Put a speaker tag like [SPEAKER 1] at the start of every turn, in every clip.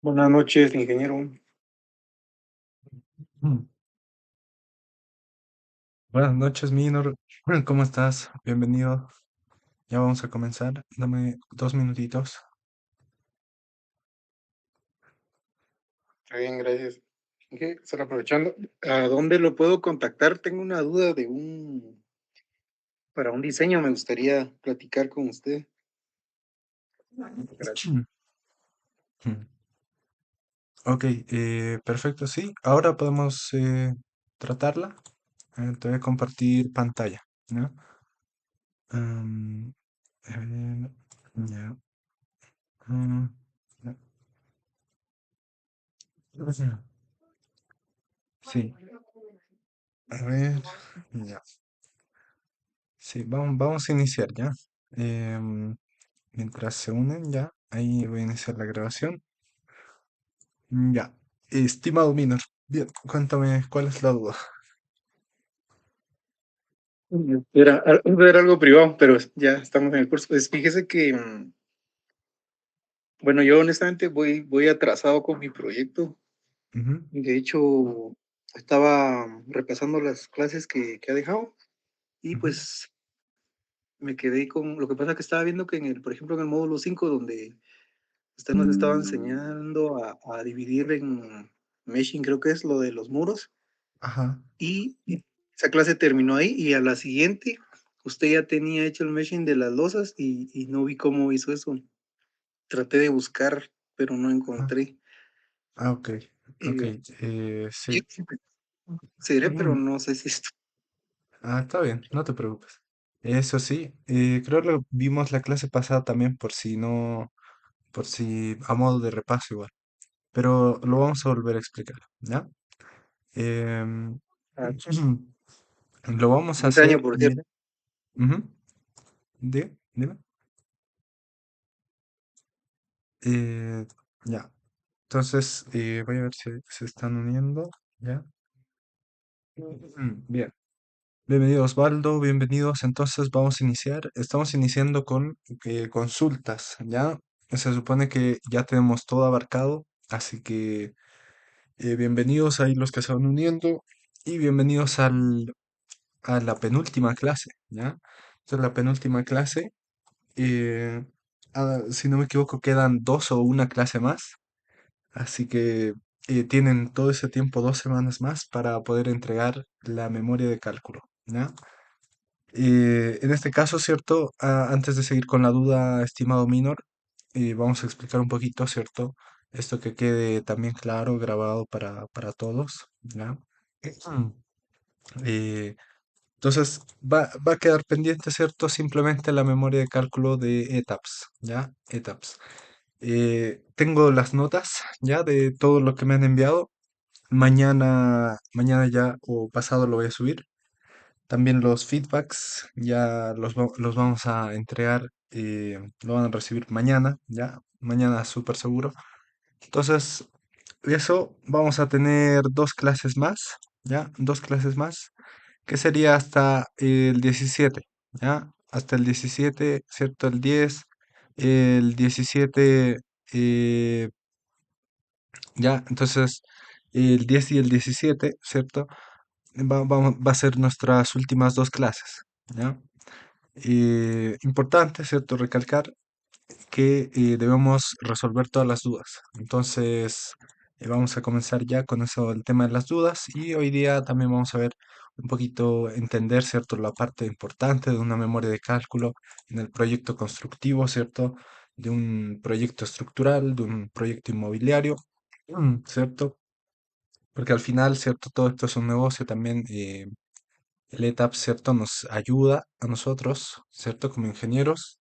[SPEAKER 1] Buenas noches, ingeniero.
[SPEAKER 2] Mm. Buenas noches, Minor. ¿Cómo estás? Bienvenido. Ya vamos a comenzar. Dame 2 minutitos.
[SPEAKER 1] Está bien, gracias. ¿Qué? Estar aprovechando. ¿A dónde lo puedo contactar? Tengo una duda para un diseño. Me gustaría platicar con usted. Gracias.
[SPEAKER 2] Ok, perfecto, sí. Ahora podemos tratarla. Te voy a compartir pantalla, ¿no? Am, a ver, ya, mm, ya. Sí, a ver, ya. Sí, vamos a iniciar ya. Mientras se unen ya, ahí voy a iniciar la grabación. Ya. Estimado Minor, bien, cuéntame cuál es la duda.
[SPEAKER 1] Era algo privado, pero ya estamos en el curso. Pues fíjese que, bueno, yo honestamente voy atrasado con mi proyecto.
[SPEAKER 2] Ujú,
[SPEAKER 1] De hecho, estaba repasando las clases que ha dejado y
[SPEAKER 2] ujú.
[SPEAKER 1] pues me quedé con lo que pasa que estaba viendo que por ejemplo, en el módulo 5 donde usted nos estaba enseñando a dividir en meshing, creo que es lo de los muros,
[SPEAKER 2] Ajá.
[SPEAKER 1] y esa clase terminó ahí y a la siguiente usted ya tenía hecho el meshing de las losas y no vi cómo hizo eso. Traté de buscar, pero no
[SPEAKER 2] Ah,
[SPEAKER 1] encontré.
[SPEAKER 2] ok, ok,
[SPEAKER 1] Eh,
[SPEAKER 2] sí.
[SPEAKER 1] seré, pero
[SPEAKER 2] Ujú.
[SPEAKER 1] no sé si esto.
[SPEAKER 2] Ah, está bien, no te preocupes. Eso sí, creo que vimos la clase pasada también por si no, por si a modo de repaso igual, pero lo vamos a volver a explicar, ¿ya? Em,
[SPEAKER 1] Ah,
[SPEAKER 2] lo vamos a
[SPEAKER 1] feliz
[SPEAKER 2] hacer,
[SPEAKER 1] año, por cierto.
[SPEAKER 2] mira, ujú, dime. Eh, ya. Entonces, voy a ver si se están uniendo. ¿Ya? Bien. Bienvenido Osvaldo, bienvenidos. Entonces vamos a iniciar. Estamos iniciando con consultas, ¿ya? Se supone que ya tenemos todo abarcado, así que bienvenidos ahí los que se van uniendo y bienvenidos a la penúltima clase, ¿ya? Entonces la penúltima clase, eh, si no me equivoco, quedan dos o una clase más. Así que tienen todo ese tiempo, 2 semanas más, para poder entregar la memoria de cálculo, ¿ya? En este caso, ¿cierto? Antes de seguir con la duda, estimado Minor, vamos a explicar un poquito, ¿cierto? Esto que quede también claro, grabado para todos, ¿ya? Mm. Eh, entonces, va a quedar pendiente, ¿cierto? Simplemente la memoria de cálculo de ETABS, ¿ya? ETABS. Tengo las notas, ¿ya? De todo lo que me han enviado. Mañana ya o pasado lo voy a subir. También los feedbacks ya los vamos a entregar, lo van a recibir mañana, ya, mañana súper seguro. Entonces, eso vamos a tener 2 clases más, ya, 2 clases más, que sería hasta el 17, ya, hasta el 17, ¿cierto? El 17, eh, ya, entonces el 10 y el 17, ¿cierto? Va a ser nuestras últimas 2 clases, ¿ya? Importante, ¿cierto? Recalcar que debemos resolver todas las dudas. Entonces, vamos a comenzar ya con eso, el tema de las dudas. Y hoy día también vamos a ver un poquito, entender, ¿cierto? La parte importante de una memoria de cálculo en el proyecto constructivo, ¿cierto? De un proyecto estructural, de un proyecto inmobiliario, ¿cierto? Porque al final, ¿cierto? Todo esto es un negocio también. El ETAP, ¿cierto? Nos ayuda a nosotros, ¿cierto? Como ingenieros,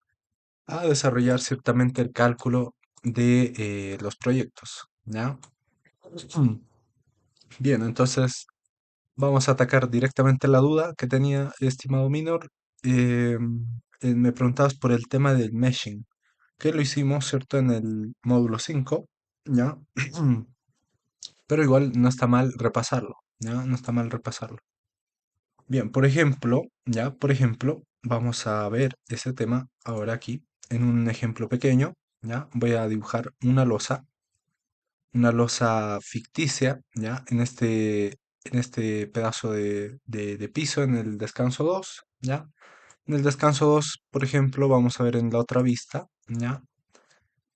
[SPEAKER 2] a desarrollar ciertamente el cálculo de los proyectos, ¿ya? Bien, entonces vamos a atacar directamente la duda que tenía estimado Minor. Eh, Me preguntabas por el tema del meshing, que lo hicimos, ¿cierto? En el módulo 5, ¿ya? Pero igual no está mal repasarlo, ¿ya? No está mal repasarlo. Bien, por ejemplo, ya, por ejemplo, vamos a ver ese tema ahora aquí en un ejemplo pequeño, ya. Voy a dibujar una losa, una losa ficticia, ¿ya? En este pedazo de piso, en el descanso 2, ¿ya? En el descanso 2, por ejemplo, vamos a ver en la otra vista, ¿ya?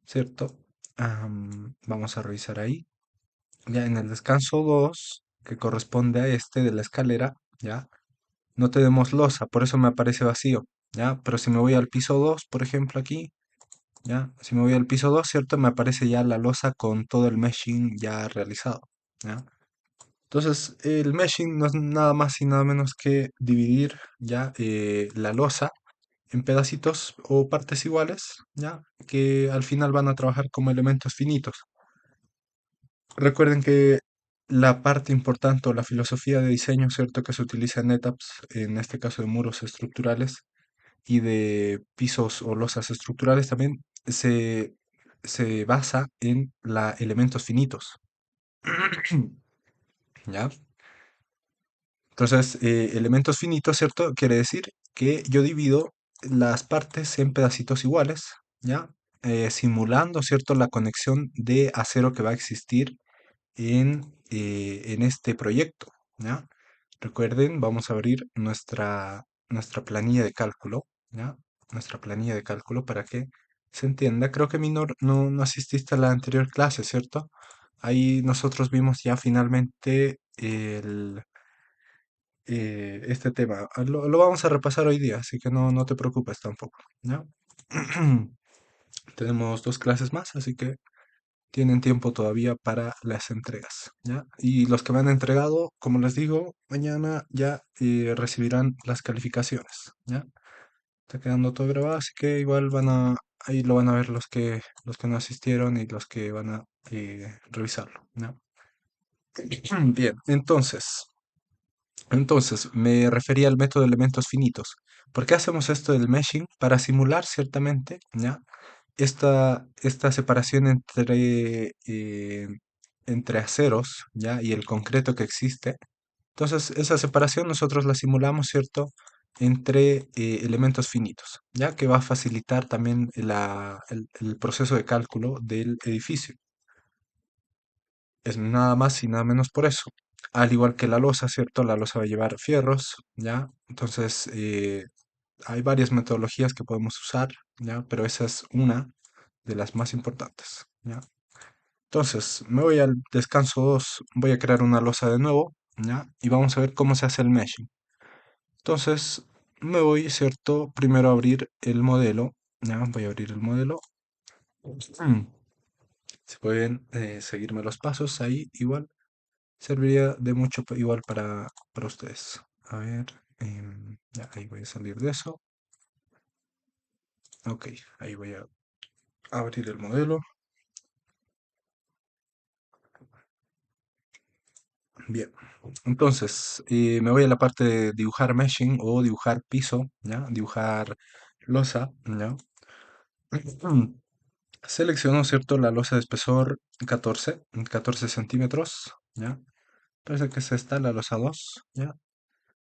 [SPEAKER 2] ¿Cierto? Vamos a revisar ahí. Ya en el descanso 2, que corresponde a este de la escalera, ¿ya? No tenemos losa, por eso me aparece vacío, ¿ya? Pero si me voy al piso 2, por ejemplo, aquí, ¿ya? Si me voy al piso 2, ¿cierto? Me aparece ya la losa con todo el meshing ya realizado, ¿ya? Entonces, el meshing no es nada más y nada menos que dividir ya la losa en pedacitos o partes iguales, ¿ya? Que al final van a trabajar como elementos finitos. Recuerden que la parte importante o la filosofía de diseño, ¿cierto? Que se utiliza en NetApps, en este caso de muros estructurales y de pisos o losas estructurales también, se basa en elementos finitos, ¿ya? Entonces, elementos finitos, ¿cierto? Quiere decir que yo divido las partes en pedacitos iguales, ¿ya? Simulando, ¿cierto? La conexión de acero que va a existir en este proyecto, ¿ya? Recuerden, vamos a abrir nuestra planilla de cálculo, ¿ya? Nuestra planilla de cálculo para que se entienda. Creo que Minor no asististe a la anterior clase, ¿cierto? Ahí nosotros vimos ya finalmente este tema. Lo vamos a repasar hoy día, así que no te preocupes tampoco, ¿ya? Tenemos dos clases más, así que tienen tiempo todavía para las entregas, ¿ya? Y los que me han entregado, como les digo, mañana ya recibirán las calificaciones, ¿ya? Está quedando todo grabado, así que igual ahí lo van a ver los que no asistieron y los que van a revisarlo, ¿ya? Bien, entonces, me refería al método de elementos finitos. ¿Por qué hacemos esto del meshing? Para simular ciertamente, ¿ya? Esta separación entre aceros, ¿ya? Y el concreto que existe. Entonces, esa separación nosotros la simulamos, ¿cierto? Entre elementos finitos, ¿ya? Que va a facilitar también el proceso de cálculo del edificio. Es nada más y nada menos por eso. Al igual que la losa, ¿cierto? La losa va a llevar fierros, ¿ya? Entonces, hay varias metodologías que podemos usar, ¿ya? Pero esa es una de las más importantes, ¿ya? Entonces, me voy al descanso 2, voy a crear una losa de nuevo, ¿ya? Y vamos a ver cómo se hace el meshing. Entonces, me voy, ¿cierto? Primero a abrir el modelo, ¿ya? Voy a abrir el modelo. Mm. Si pueden seguirme los pasos ahí, igual. Serviría de mucho igual para ustedes. A ver, ya, ahí voy a salir de eso. Ok, ahí voy a abrir el modelo. Bien, entonces me voy a la parte de dibujar meshing o dibujar piso, ¿ya? Dibujar losa, ¿ya? Selecciono, ¿cierto? La losa de espesor 14 centímetros, ¿ya? Parece que es esta, la losa 2, ¿ya?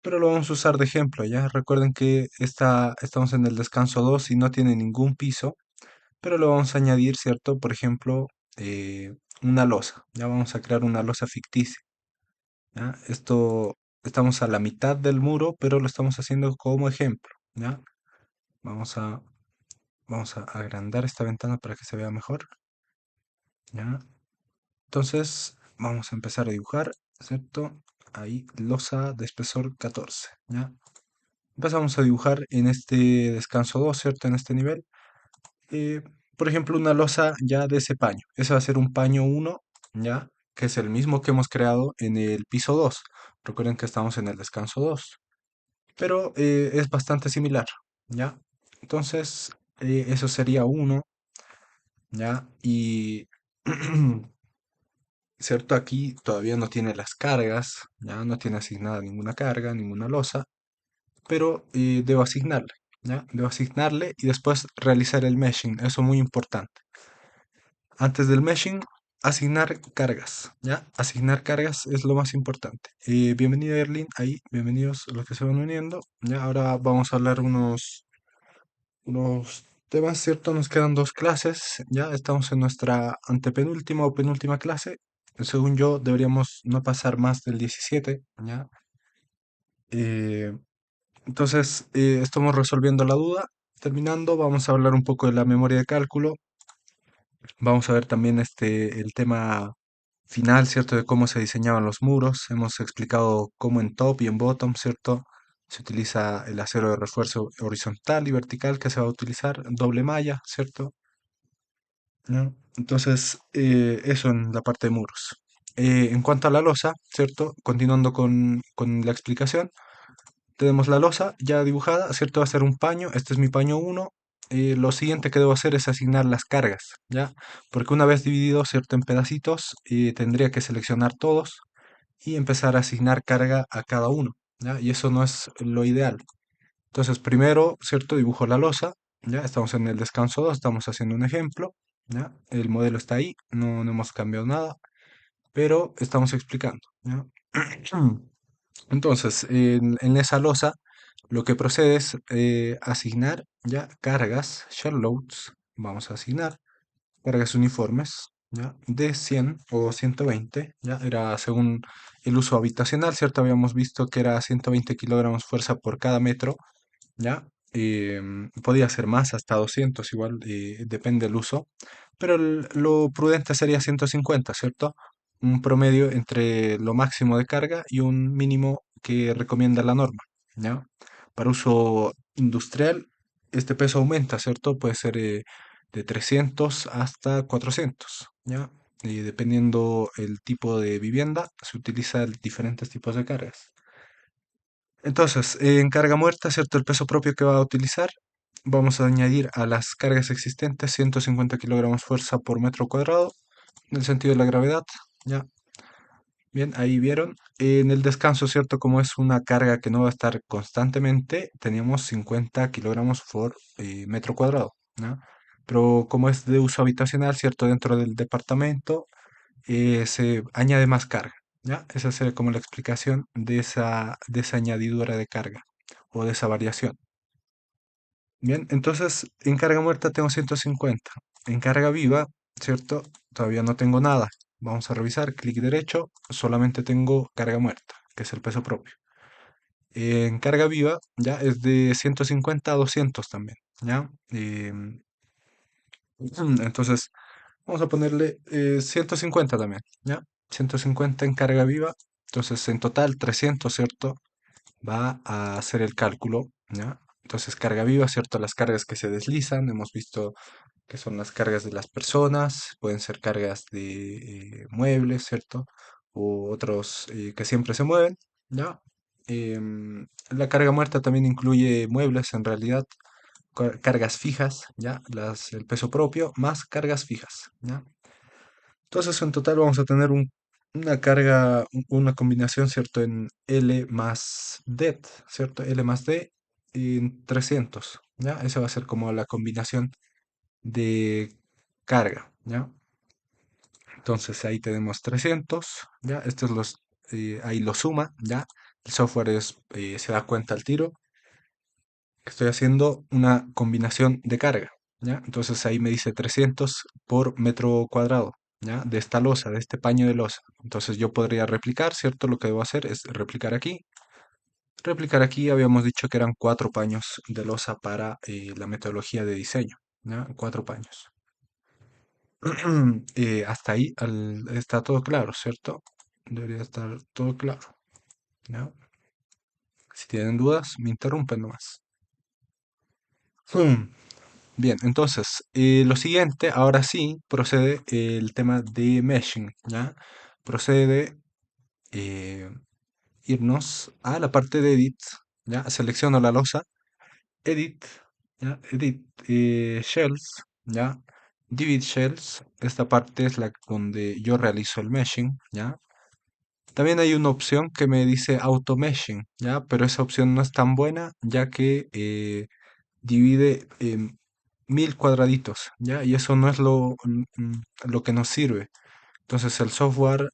[SPEAKER 2] Pero lo vamos a usar de ejemplo, ¿ya? Recuerden que estamos en el descanso 2 y no tiene ningún piso, pero lo vamos a añadir, ¿cierto? Por ejemplo, eh, una losa, ya vamos a crear una losa ficticia, ¿ya? Esto, estamos a la mitad del muro, pero lo estamos haciendo como ejemplo, ¿ya? Vamos a, vamos a agrandar esta ventana para que se vea mejor, ¿ya? Entonces, vamos a empezar a dibujar, ¿cierto? Ahí, losa de espesor 14, ¿ya? Empezamos a dibujar en este descanso 2, ¿cierto? En este nivel. eh, por ejemplo, una losa ya de ese paño. Ese va a ser un paño 1, ¿ya? Que es el mismo que hemos creado en el piso 2. Recuerden que estamos en el descanso 2. Pero es bastante similar, ¿ya? Entonces, eso sería uno, ¿ya? Y, ¿cierto? Aquí todavía no tiene las cargas, ¿ya? No tiene asignada ninguna carga, ninguna losa, pero debo asignarle, ¿ya? Debo asignarle y después realizar el meshing, eso es muy importante. Antes del meshing, asignar cargas, ¿ya? Asignar cargas es lo más importante. Bienvenido Erlin, ahí, bienvenidos los que se van uniendo. Ya, ahora vamos a hablar unos temas, ¿cierto? Nos quedan dos clases, ya estamos en nuestra antepenúltima o penúltima clase. Según yo, deberíamos no pasar más del 17, ¿ya? Eh, entonces, estamos resolviendo la duda. Terminando, vamos a hablar un poco de la memoria de cálculo. Vamos a ver también el tema final, ¿cierto? De cómo se diseñaban los muros. Hemos explicado cómo en top y en bottom, ¿cierto? Se utiliza el acero de refuerzo horizontal y vertical que se va a utilizar, doble malla, ¿cierto? ¿No? Entonces, eso en la parte de muros. En cuanto a la losa, ¿cierto? Continuando con la explicación, tenemos la losa ya dibujada, ¿cierto? Va a ser un paño, este es mi paño uno. Lo siguiente que debo hacer es asignar las cargas, ¿ya? Porque una vez dividido, ¿cierto? En pedacitos, tendría que seleccionar todos y empezar a asignar carga a cada uno, ¿ya? Y eso no es lo ideal. Entonces, primero, ¿cierto? Dibujo la losa, ¿ya? Estamos en el descanso 2, estamos haciendo un ejemplo, ¿ya? El modelo está ahí, no hemos cambiado nada, pero estamos explicando, ¿ya? Entonces, en esa losa, lo que procede es asignar ya cargas, shell loads, vamos a asignar cargas uniformes, ¿ya? De 100 o 120, ¿ya? Era según el uso habitacional, ¿cierto? Habíamos visto que era 120 kilogramos fuerza por cada metro, ¿ya? Podía ser más, hasta 200, igual, depende del uso, pero lo prudente sería 150, ¿cierto? Un promedio entre lo máximo de carga y un mínimo que recomienda la norma, ¿ya? Para uso industrial, este peso aumenta, ¿cierto? Puede ser de 300 hasta 400, ¿ya? Y dependiendo el tipo de vivienda, se utilizan diferentes tipos de cargas. Entonces, en carga muerta, ¿cierto? El peso propio que va a utilizar, vamos a añadir a las cargas existentes 150 kilogramos fuerza por metro cuadrado, en el sentido de la gravedad, ¿ya? Bien, ahí vieron. En el descanso, ¿cierto? Como es una carga que no va a estar constantemente, teníamos 50 kilogramos por metro cuadrado, ¿ya? Pero como es de uso habitacional, ¿cierto? Dentro del departamento, se añade más carga, ¿ya? Esa sería como la explicación de esa añadidura de carga o de esa variación. Bien, entonces en carga muerta tengo 150. En carga viva, ¿cierto? Todavía no tengo nada. Vamos a revisar, clic derecho, solamente tengo carga muerta, que es el peso propio. En carga viva ya es de 150 a 200 también, ¿ya? Entonces vamos a ponerle 150 también, ¿ya? 150 en carga viva. Entonces, en total 300, ¿cierto? Va a hacer el cálculo, ¿ya? Entonces, carga viva, ¿cierto? Las cargas que se deslizan, hemos visto que son las cargas de las personas, pueden ser cargas de muebles, ¿cierto? O otros que siempre se mueven, ¿ya? La carga muerta también incluye muebles, en realidad, cargas fijas, ¿ya? El peso propio más cargas fijas, ¿ya? Entonces, en total vamos a tener una carga, una combinación, ¿cierto? En L más D, ¿cierto? L más D en 300, ¿ya? Esa va a ser como la combinación de carga, ¿ya? Entonces ahí tenemos 300, ¿ya? Ahí lo suma, ¿ya? El software se da cuenta al tiro que estoy haciendo una combinación de carga, ¿ya? Entonces ahí me dice 300 por metro cuadrado, ¿ya? De esta losa, de este paño de losa. Entonces yo podría replicar, ¿cierto? Lo que debo hacer es replicar aquí. Replicar aquí habíamos dicho que eran 4 paños de losa para la metodología de diseño, ¿ya? 4 paños. Hasta ahí está todo claro, ¿cierto? Debería estar todo claro, ¿ya? Si tienen dudas, me interrumpen nomás. Bien, entonces, lo siguiente, ahora sí, procede el tema de meshing, ¿ya? Procede eh, irnos a la parte de edit, ¿ya? Selecciono la losa, edit, ¿ya? Edit shells, ¿ya? Divide shells, esta parte es la donde yo realizo el meshing, ¿ya? También hay una opción que me dice auto meshing, ¿ya? Pero esa opción no es tan buena, ya que divide en 1000 cuadraditos, ¿ya? Y eso no es lo que nos sirve. Entonces el software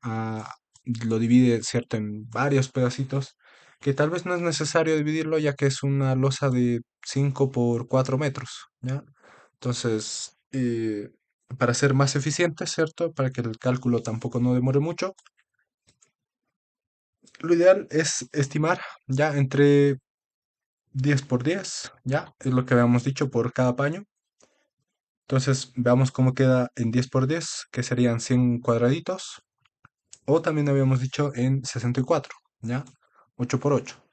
[SPEAKER 2] lo divide, ¿cierto?, en varios pedacitos, que tal vez no es necesario dividirlo, ya que es una losa de 5 por 4 metros, ¿ya? Entonces, para ser más eficiente, ¿cierto? Para que el cálculo tampoco no demore mucho, lo ideal es estimar ya entre 10 por 10, ya, es lo que habíamos dicho por cada paño. Entonces, veamos cómo queda en 10 por 10, que serían 100 cuadraditos, o también habíamos dicho en 64, ya, 8 por 8.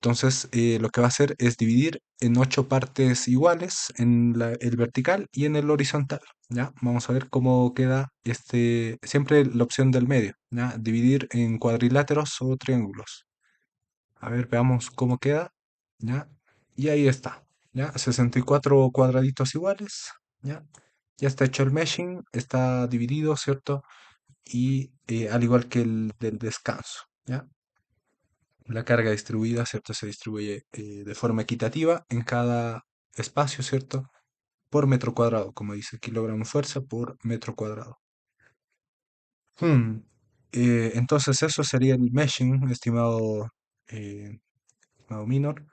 [SPEAKER 2] Entonces, lo que va a hacer es dividir en 8 partes iguales en el vertical y en el horizontal, ¿ya? Vamos a ver cómo queda siempre la opción del medio, ¿ya? Dividir en cuadriláteros o triángulos. A ver, veamos cómo queda, ¿ya? Y ahí está, ¿ya? 64 cuadraditos iguales, ¿ya? Ya está hecho el meshing, está dividido, ¿cierto? Y al igual que el del descanso, ¿ya? La carga distribuida, ¿cierto? Se distribuye de forma equitativa en cada espacio, ¿cierto? Por metro cuadrado, como dice, kilogramo fuerza por metro cuadrado. Hmm, entonces eso sería el meshing, estimado Minor.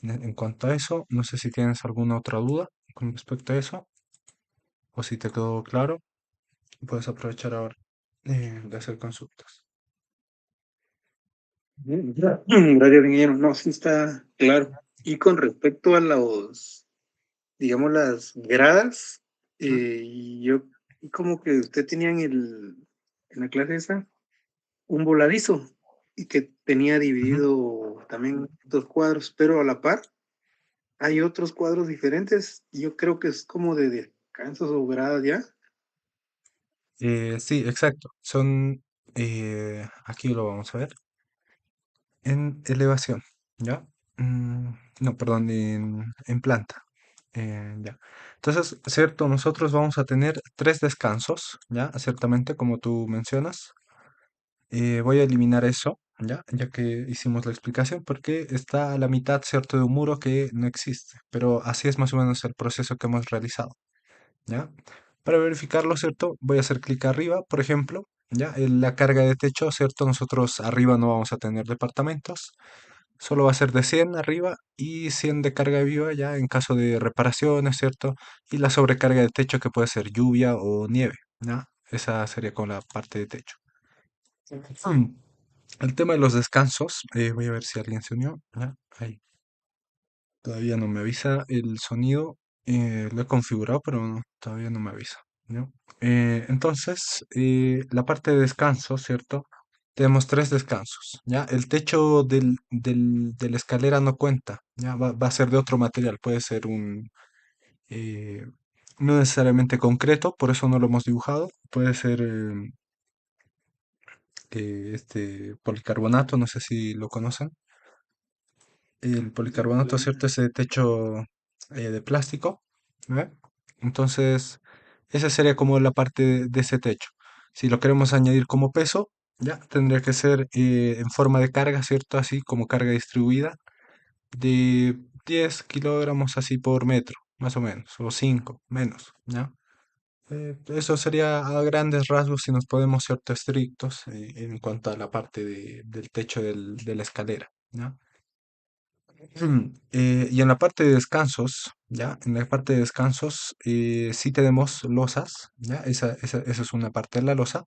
[SPEAKER 2] En cuanto a eso, no sé si tienes alguna otra duda con respecto a eso, o si te quedó claro, puedes aprovechar ahora de hacer consultas.
[SPEAKER 1] Gracias, ingeniero. No, sí está claro. Y con respecto a los, digamos, las gradas,
[SPEAKER 2] ¿Mm?
[SPEAKER 1] yo como que usted tenía en la clase esa un voladizo y que tenía
[SPEAKER 2] Ujú.
[SPEAKER 1] dividido también dos cuadros, pero a la par hay otros cuadros diferentes. Yo creo que es como de descansos o gradas ya.
[SPEAKER 2] Sí, exacto. Aquí lo vamos a ver. En elevación, ¿ya? No, perdón, en planta. Ya. Entonces, cierto, nosotros vamos a tener tres descansos, ¿ya? Ciertamente, como tú mencionas. Voy a eliminar eso, ¿ya? Ya que hicimos la explicación, porque está a la mitad, ¿cierto? De un muro que no existe. Pero así es más o menos el proceso que hemos realizado, ¿ya? Para verificarlo, ¿cierto? Voy a hacer clic arriba, por ejemplo, ¿ya? En la carga de techo, ¿cierto? Nosotros arriba no vamos a tener departamentos. Solo va a ser de 100 arriba y 100 de carga viva ya en caso de reparaciones, ¿cierto? Y la sobrecarga de techo que puede ser lluvia o nieve, ¿ya? Esa sería con la parte de techo. Mm. El tema de los descansos, voy a ver si alguien se unió. ¿Ya? Ahí. Todavía no me avisa el sonido. Lo he configurado, pero todavía no me avisa. ¿No? Entonces, la parte de descanso, ¿cierto? Tenemos tres descansos, ¿ya? El techo de la escalera no cuenta, ¿ya? Va a ser de otro material, puede ser eh, no necesariamente concreto, por eso no lo hemos dibujado, puede ser este policarbonato, no sé si lo conocen. El policarbonato, ¿cierto? Ese techo de plástico, ¿ve? Entonces, esa sería como la parte de ese techo. Si lo queremos añadir como peso, ya tendría que ser en forma de carga, ¿cierto? Así como carga distribuida de 10 kilogramos así por metro, más o menos, o 5 menos, ¿ya? Eso sería a grandes rasgos si nos podemos ser estrictos en cuanto a la parte del techo de la escalera, ¿ya? Y en la parte de descansos, ¿ya? En la parte de descansos sí tenemos losas, ¿ya? Esa es una parte de la losa,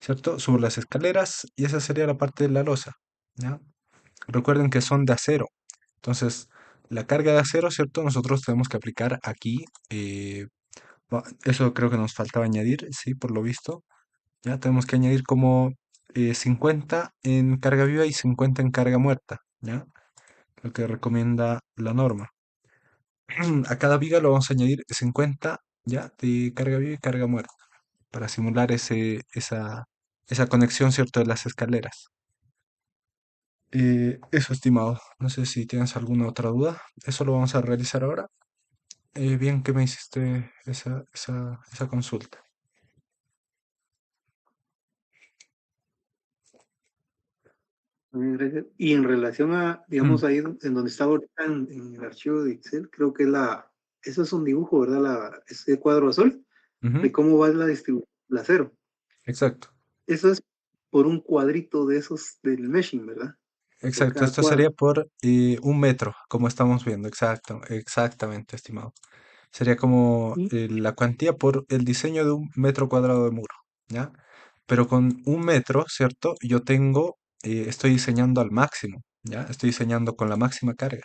[SPEAKER 2] ¿cierto? Sobre las escaleras y esa sería la parte de la losa, ¿ya? Recuerden que son de acero. Entonces, la carga de acero, ¿cierto? Nosotros tenemos que aplicar aquí, eso creo que nos faltaba añadir, sí, por lo visto, ¿ya? Tenemos que añadir como 50 en carga viva y 50 en carga muerta, ¿ya? Lo que recomienda la norma. A cada viga lo vamos a añadir 50 ya de carga viva y carga muerta para simular esa conexión, ¿cierto? De las escaleras. Eso, estimado. No sé si tienes alguna otra duda. Eso lo vamos a realizar ahora. Bien que me hiciste esa consulta.
[SPEAKER 1] Y en relación a, digamos,
[SPEAKER 2] Mm,
[SPEAKER 1] ahí en donde estaba ahorita en el archivo de Excel, creo que eso es un dibujo, ¿verdad? Ese cuadro azul
[SPEAKER 2] ujú,
[SPEAKER 1] de cómo va la distribución del acero.
[SPEAKER 2] exacto.
[SPEAKER 1] Eso es por un cuadrito de esos del meshing, ¿verdad? Por
[SPEAKER 2] Exacto.
[SPEAKER 1] cada
[SPEAKER 2] Esto
[SPEAKER 1] cuadro.
[SPEAKER 2] sería por un metro, como estamos viendo. Exacto. Exactamente, estimado. Sería como
[SPEAKER 1] Mm,
[SPEAKER 2] la cuantía por el diseño de un metro cuadrado de muro, ¿ya? Pero con un metro, ¿cierto? Estoy diseñando al máximo, ¿ya? Estoy diseñando con la máxima carga.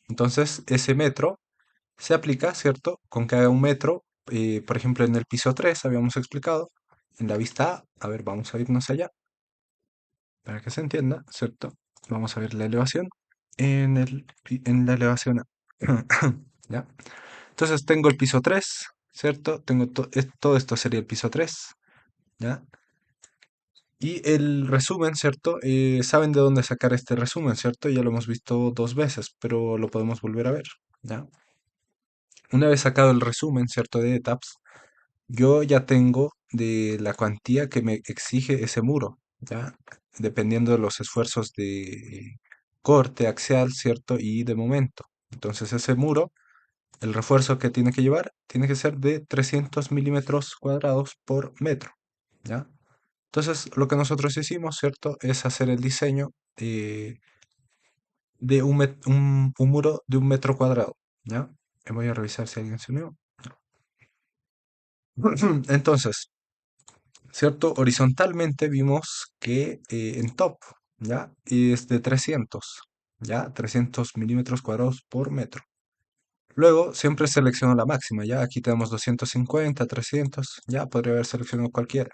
[SPEAKER 2] Entonces, ese metro se aplica, ¿cierto? Con que haga un metro, por ejemplo, en el piso 3 habíamos explicado, en la vista A ver, vamos a irnos allá para que se entienda, ¿cierto? Vamos a ver la elevación en la elevación A, ¿ya? Entonces tengo el piso 3, ¿cierto? Todo esto sería el piso 3, ¿ya? Y el resumen, ¿cierto? Saben de dónde sacar este resumen, ¿cierto? Ya lo hemos visto dos veces, pero lo podemos volver a ver, ¿ya? Una vez sacado el resumen, ¿cierto? De etapas, yo ya tengo de la cuantía que me exige ese muro, ¿ya? Dependiendo de los esfuerzos de corte axial, ¿cierto? Y de momento. Entonces ese muro, el refuerzo que tiene que llevar, tiene que ser de 300 milímetros cuadrados por metro, ¿ya? Entonces lo que nosotros hicimos, ¿cierto? Es hacer el diseño de un muro de un metro cuadrado, ¿ya? Voy a revisar si alguien se unió. Entonces, ¿cierto? Horizontalmente vimos que en top, ¿ya? Y es de 300, ¿ya? 300 milímetros cuadrados por metro. Luego, siempre selecciono la máxima, ¿ya? Aquí tenemos 250, 300, ya podría haber seleccionado cualquiera.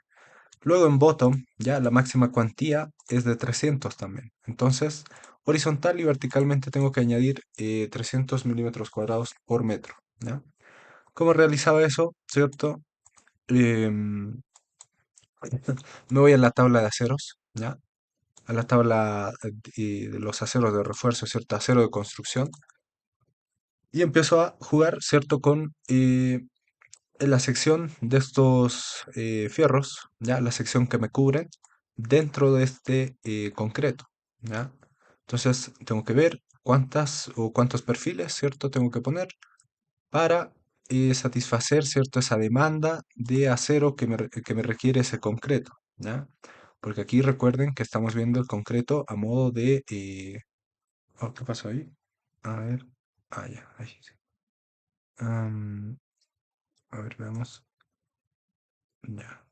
[SPEAKER 2] Luego en bottom, ya la máxima cuantía es de 300 también. Entonces, horizontal y verticalmente tengo que añadir 300 milímetros cuadrados por metro, ¿ya? ¿Cómo realizaba eso? ¿Cierto? Em, Me voy a la tabla de aceros, ¿ya? A la tabla de los aceros de refuerzo, ¿cierto? Acero de construcción. Y empiezo a jugar, ¿cierto? Con en la sección de estos fierros, ¿ya? La sección que me cubre dentro de este concreto, ¿ya? Entonces tengo que ver cuántas o cuántos perfiles, ¿cierto? Tengo que poner para satisfacer, ¿cierto? Esa demanda de acero que me requiere ese concreto, ¿ya? Porque aquí recuerden que estamos viendo el concreto a modo de... oh, ¿qué pasó ahí? A ver. Ah, ya, ahí sí. Am, a ver, veamos. Ya,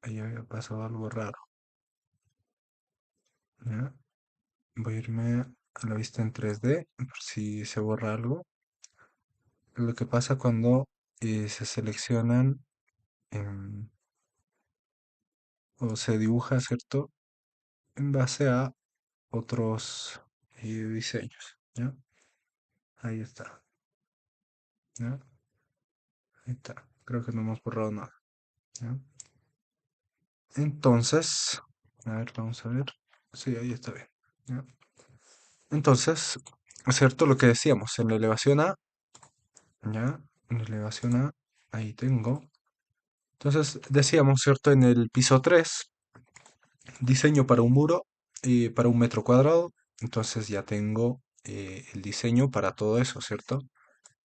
[SPEAKER 2] ahí había pasado algo raro. ¿Ya? Voy a irme a la vista en 3D, por si se borra algo. Lo que pasa cuando se seleccionan em, o se dibuja, ¿cierto? En base a otros diseños, ¿ya? Ahí está, ¿ya? Ahí está. Creo que no hemos borrado nada, ¿ya? Entonces, a ver, vamos a ver. Sí, ahí está bien, ¿ya? Entonces, ¿cierto? Lo que decíamos, en la elevación A, ¿ya? En la elevación A, ahí tengo. Entonces, decíamos, ¿cierto? En el piso 3 diseño para un muro, para un metro cuadrado. Entonces ya tengo el diseño para todo eso, ¿cierto?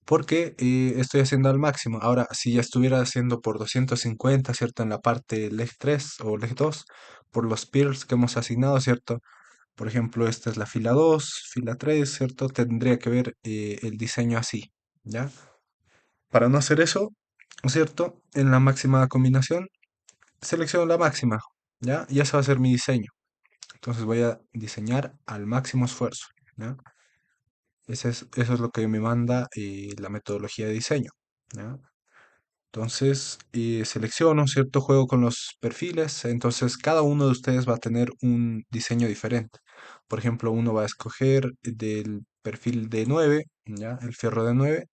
[SPEAKER 2] Porque estoy haciendo al máximo. Ahora, si ya estuviera haciendo por 250, ¿cierto? En la parte leg 3 o leg 2, por los peers que hemos asignado, ¿cierto? Por ejemplo, esta es la fila 2, fila 3, ¿cierto? Tendría que ver el diseño así, ¿ya? Para no hacer eso, ¿cierto? En la máxima combinación, selecciono la máxima, ¿ya? Y ese va a ser mi diseño. Entonces voy a diseñar al máximo esfuerzo, ¿ya? Eso es lo que me manda la metodología de diseño, ¿ya? Entonces, selecciono, ¿cierto? Juego con los perfiles. Entonces, cada uno de ustedes va a tener un diseño diferente. Por ejemplo, uno va a escoger del perfil de 9, ¿ya? El fierro de 9,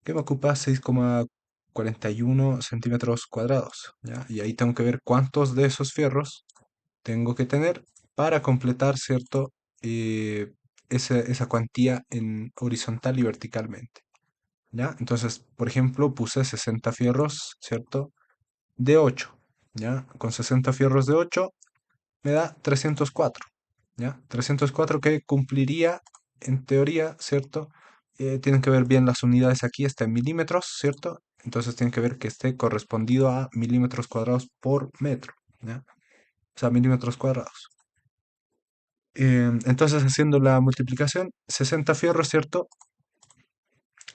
[SPEAKER 2] que me ocupa 6,41 centímetros cuadrados, ¿ya? Y ahí tengo que ver cuántos de esos fierros tengo que tener para completar, ¿cierto? Eh, esa cuantía en horizontal y verticalmente, ¿ya? Entonces, por ejemplo, puse 60 fierros, ¿cierto? De 8, ¿ya? Con 60 fierros de 8 me da 304, ¿ya? 304 que cumpliría, en teoría, ¿cierto? Tienen que ver bien las unidades aquí, está en milímetros, ¿cierto? Entonces tienen que ver que esté correspondido a milímetros cuadrados por metro, ¿ya? O sea, milímetros cuadrados. Entonces, haciendo la multiplicación, 60 fierros, ¿cierto?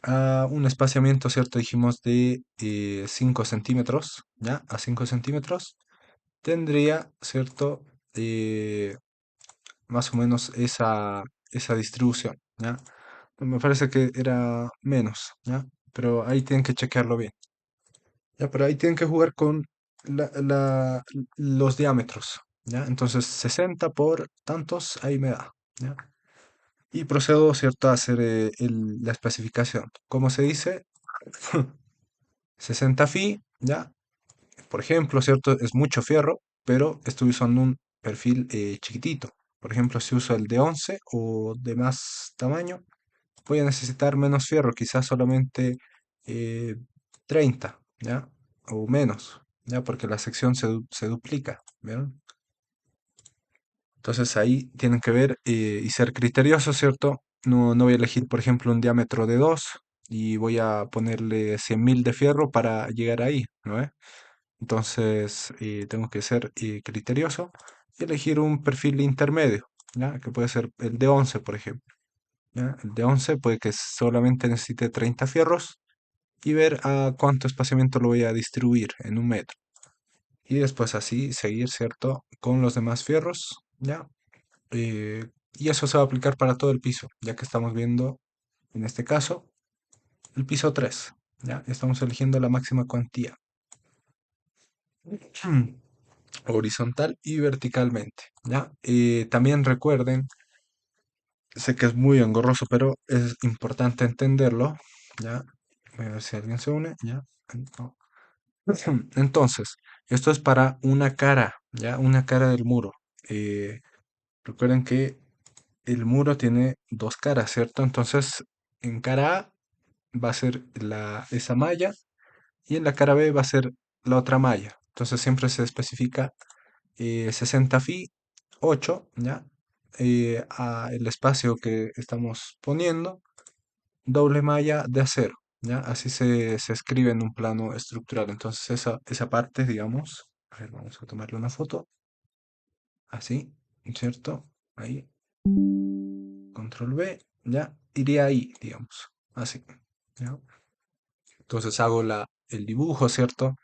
[SPEAKER 2] a un espaciamiento, ¿cierto? Dijimos de 5 centímetros, ¿ya? A 5 centímetros tendría, ¿cierto? Eh, Más o menos esa distribución, ¿ya? Me parece que era menos, ¿ya? Pero ahí tienen que chequearlo bien. Ya, pero ahí tienen que jugar con los diámetros, ¿ya? Entonces 60 por tantos, ahí me da, ¿ya? Y procedo, ¿cierto?, a hacer la especificación. Como se dice, 60 Fi, ¿ya? Por ejemplo, ¿cierto? Es mucho fierro, pero estoy usando un perfil chiquitito. Por ejemplo, si uso el de 11 o de más tamaño, voy a necesitar menos fierro, quizás solamente eh, 30, ¿ya? O menos, ¿ya? Porque la sección se duplica, ¿vieron? Entonces ahí tienen que ver y ser criteriosos, ¿cierto? No voy a elegir, por ejemplo, un diámetro de 2 y voy a ponerle 100.000 de fierro para llegar ahí, ¿no? Entonces tengo que ser criterioso y elegir un perfil intermedio, ¿ya? Que puede ser el de 11, por ejemplo, ¿ya? El de 11 puede que solamente necesite 30 fierros y ver a cuánto espaciamiento lo voy a distribuir en un metro. Y después así seguir, ¿cierto? Con los demás fierros, ¿ya? Y eso se va a aplicar para todo el piso, ya que estamos viendo, en este caso, el piso 3, ¿ya? Estamos eligiendo la máxima cuantía. Horizontal y verticalmente, ¿ya? También recuerden, sé que es muy engorroso, pero es importante entenderlo, ¿ya? Voy a ver si alguien se une, ¿ya? No. Entonces, esto es para una cara, ¿ya? Una cara del muro. Eh, Recuerden que el muro tiene dos caras, ¿cierto? Entonces, en cara A va a ser esa malla y en la cara B va a ser la otra malla. Entonces, siempre se especifica 60 fi 8, ¿ya? El espacio que estamos poniendo, doble malla de acero, ¿ya? Así se escribe en un plano estructural. Entonces esa parte, digamos, a ver, vamos a tomarle una foto, así, ¿cierto? Ahí, control V, ¿ya? Iría ahí, digamos, así, ¿ya? Entonces hago el dibujo, ¿cierto?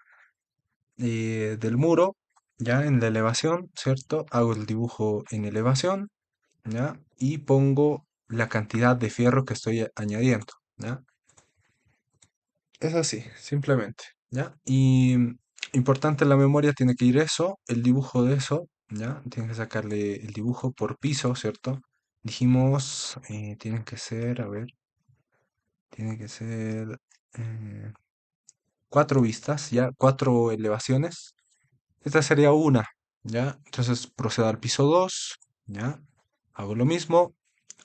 [SPEAKER 2] Del muro, ya en la elevación, ¿cierto? Hago el dibujo en elevación, ¿ya? Y pongo la cantidad de fierro que estoy añadiendo, ¿ya? Es así, simplemente, ¿ya? Y importante en la memoria tiene que ir eso, el dibujo de eso, ¿ya? Tienes que sacarle el dibujo por piso, ¿cierto? Dijimos, tienen que ser, a ver, tiene que ser eh, cuatro vistas, ¿ya? Cuatro elevaciones. Esta sería una, ¿ya? Entonces procedo al piso 2, ¿ya? Hago lo mismo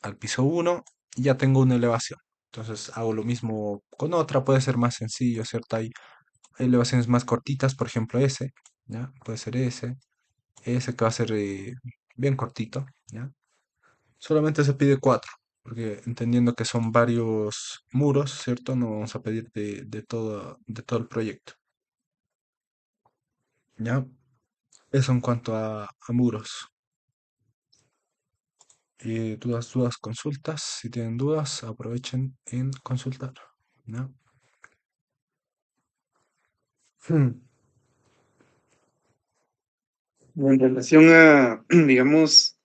[SPEAKER 2] al piso 1 y ya tengo una elevación. Entonces hago lo mismo con otra, puede ser más sencillo, ¿cierto? Hay elevaciones más cortitas, por ejemplo ese, ¿ya? Puede ser ese que va a ser bien cortito, ¿ya? Solamente se pide cuatro, porque entendiendo que son varios muros, ¿cierto? No vamos a pedir de todo el proyecto, ¿ya? Eso en cuanto a muros. Dudas, consultas. Si tienen dudas, aprovechen en consultar, ¿no?
[SPEAKER 1] Hmm. En relación a, digamos,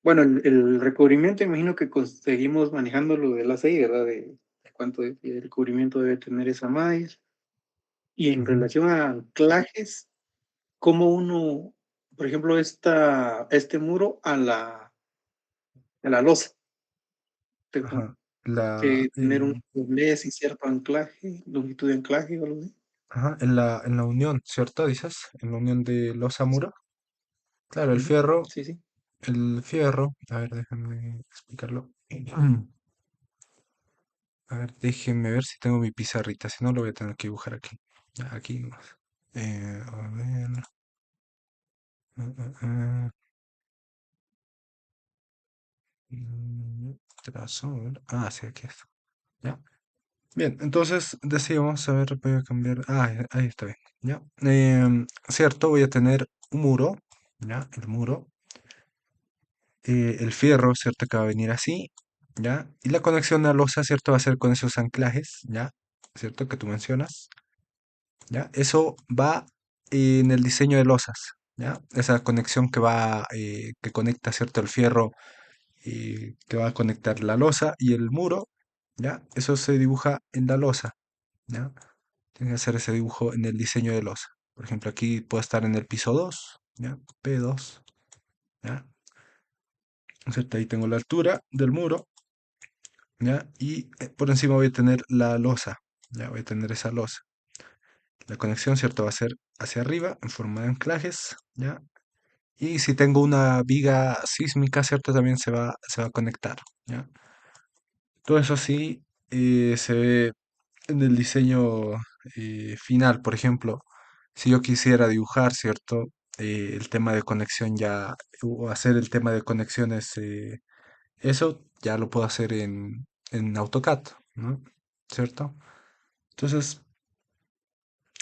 [SPEAKER 1] bueno, el recubrimiento, imagino que seguimos manejando lo de la 6, ¿verdad? De cuánto el recubrimiento debe tener esa malla. Y en
[SPEAKER 2] Ujú.
[SPEAKER 1] relación a anclajes, ¿cómo uno, por ejemplo, este muro a la losa, tengo
[SPEAKER 2] Ajá. La,
[SPEAKER 1] que tener un
[SPEAKER 2] el,
[SPEAKER 1] doblez y cierto anclaje, longitud de anclaje o algo así?
[SPEAKER 2] ajá, en la unión, ¿cierto? Dices, en la unión de los
[SPEAKER 1] Sí.
[SPEAKER 2] Amuro. Claro,
[SPEAKER 1] Ujú. Sí, sí.
[SPEAKER 2] a ver, déjenme explicarlo. A ver, déjenme ver si tengo mi pizarrita, si no lo voy a tener que dibujar aquí. Ya, aquí nomás. A ver. ah, ah, ah, Trazo, a ver. Ah, sí, aquí está. Ya. Bien, entonces decíamos, a ver, voy a cambiar. Ah, ahí está bien. Ya. Cierto, voy a tener un muro. Ya, el muro. El fierro, ¿cierto? Que va a venir así. ¿ya? Y la conexión a losa, ¿cierto? Va a ser con esos anclajes, ¿ya? ¿Cierto? Que tú mencionas, ¿ya? Eso va en el diseño de losas, ¿ya? Esa conexión que conecta, ¿cierto? El fierro que va a conectar la losa y el muro, ¿ya? Eso se dibuja en la losa, ¿ya? Tienes que hacer ese dibujo en el diseño de losa. Por ejemplo, aquí puedo estar en el piso 2, ¿ya? P2, ¿ya? ¿Cierto? Ahí tengo la altura del muro, ¿ya? Y por encima voy a tener la losa, ¿ya? Voy a tener esa losa. La conexión, ¿cierto? Va a ser hacia arriba en forma de anclajes, ¿ya? Y si tengo una viga sísmica, ¿cierto? También se va a conectar, ¿ya? Todo eso sí se ve en el diseño final. Por ejemplo, si yo quisiera dibujar, ¿cierto? El tema de conexión ya, o hacer el tema de conexiones, eso ya lo puedo hacer en AutoCAD, ¿no? ¿Cierto? Entonces,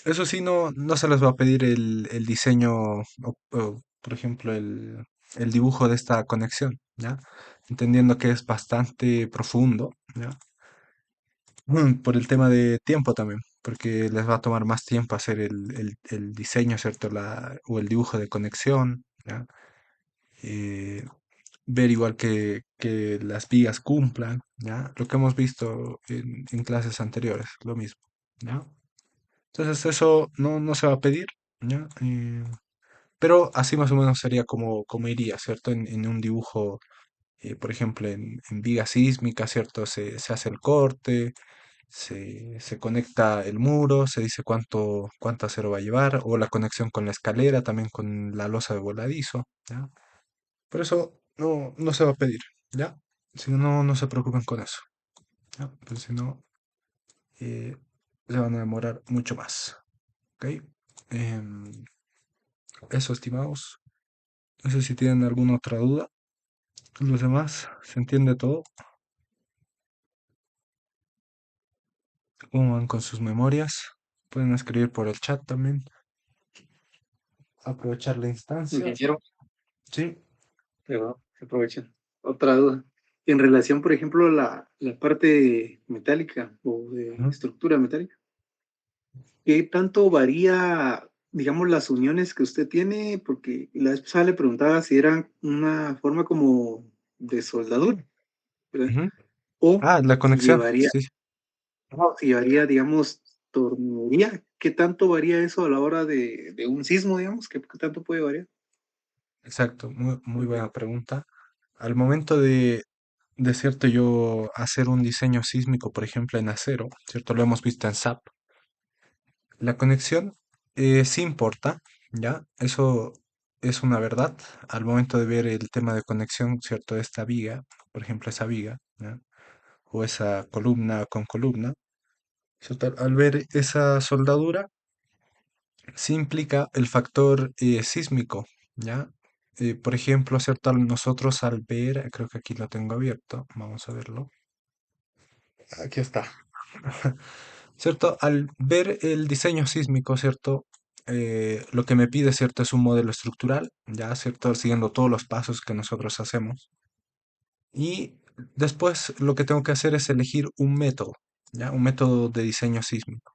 [SPEAKER 2] eso sí, no se les va a pedir el diseño, por ejemplo, el dibujo de esta conexión, ¿ya? Entendiendo que es bastante profundo, ¿ya? Por el tema de tiempo también, porque les va a tomar más tiempo hacer el diseño, ¿cierto? O el dibujo de conexión, ¿ya? Eh, ver igual que las vigas cumplan, ¿ya? Lo que hemos visto en clases anteriores, lo mismo, ¿ya? Entonces eso no se va a pedir, ¿ya? Pero así más o menos sería como iría, ¿cierto? En un dibujo, por ejemplo, en viga sísmica, ¿cierto? Se hace el corte, se conecta el muro, se dice cuánto acero va a llevar, o la conexión con la escalera, también con la losa de voladizo, ¿ya? Por eso no se va a pedir, ¿ya? Si no, no se preocupen con eso, ¿ya? Pero si no, eh, se van a demorar mucho más, ¿ok? Em, Eso, estimados. No sé si tienen alguna otra duda. Los demás, ¿se entiende todo? ¿Cómo van con sus memorias? Pueden escribir por el chat también. Aprovechar la instancia.
[SPEAKER 1] Ingeniero,
[SPEAKER 2] Sí.
[SPEAKER 1] pero se aprovechan. Otra duda. En relación, por ejemplo, la parte metálica o de
[SPEAKER 2] Ujú,
[SPEAKER 1] estructura metálica, ¿qué tanto varía, digamos, las uniones que usted tiene? Porque la vez pasada le preguntaba si eran una forma como de soldadura, ¿verdad?
[SPEAKER 2] ujú.
[SPEAKER 1] O
[SPEAKER 2] Ah, la
[SPEAKER 1] si
[SPEAKER 2] conexión.
[SPEAKER 1] llevaría,
[SPEAKER 2] Sí,
[SPEAKER 1] no, si llevaría, digamos, tornería. ¿Qué tanto varía eso a la hora de un sismo, digamos? ¿Qué tanto puede variar?
[SPEAKER 2] exacto. Muy buena pregunta. Al momento de cierto yo hacer un diseño sísmico, por ejemplo, en acero, ¿cierto? Lo hemos visto en SAP. La conexión sí importa, ¿ya? Eso es una verdad. Al momento de ver el tema de conexión, ¿cierto? De esta viga, por ejemplo, esa viga, ¿ya? O esa columna con columna, ¿cierto? Al ver esa soldadura, sí implica el factor sísmico, ¿ya? Por ejemplo, ¿cierto? Nosotros al ver, creo que aquí lo tengo abierto, vamos a verlo. Aquí está. ¿Cierto? Al ver el diseño sísmico, ¿cierto? Lo que me pide, ¿cierto? Es un modelo estructural, ¿ya? ¿Cierto? Siguiendo todos los pasos que nosotros hacemos. Y después lo que tengo que hacer es elegir un método, ¿ya? Un método de diseño sísmico.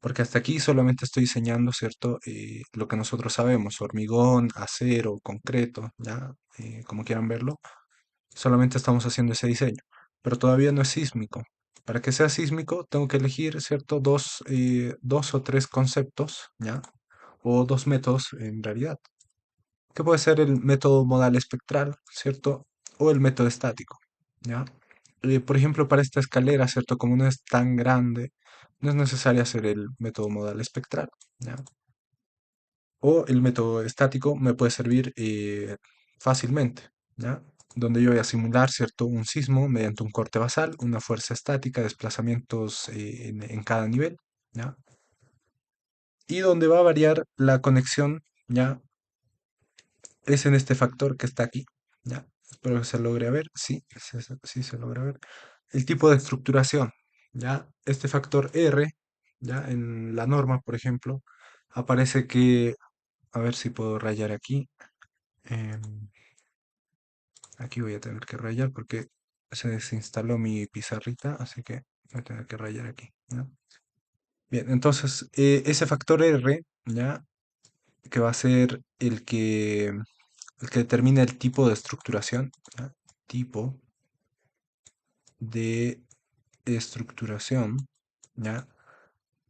[SPEAKER 2] Porque hasta aquí solamente estoy diseñando, ¿cierto? Lo que nosotros sabemos, hormigón, acero, concreto, ¿ya? Como quieran verlo. Solamente estamos haciendo ese diseño, pero todavía no es sísmico. Para que sea sísmico, tengo que elegir, ¿cierto? Dos o tres conceptos, ¿ya? O dos métodos en realidad, que puede ser el método modal espectral, ¿cierto? O el método estático, ¿ya? Por ejemplo, para esta escalera, ¿cierto? Como no es tan grande, no es necesario hacer el método modal espectral, ¿ya? O el método estático me puede servir fácilmente, ¿ya? Donde yo voy a simular, ¿cierto? Un sismo mediante un corte basal, una fuerza estática, desplazamientos en cada nivel, ¿ya? Y donde va a variar la conexión, ¿ya? Es en este factor que está aquí, ¿ya? Espero que se logre ver, sí, sí se logra ver. El tipo de estructuración, ¿ya? Este factor R, ¿ya? En la norma, por ejemplo, aparece que, a ver si puedo rayar aquí. em, Aquí voy a tener que rayar porque Se desinstaló mi pizarrita, así que voy a tener que rayar aquí, ¿ya? Bien, entonces ese factor R, ¿ya? Que va a ser el que determina el tipo de estructuración, ¿ya? Tipo de estructuración, ¿ya?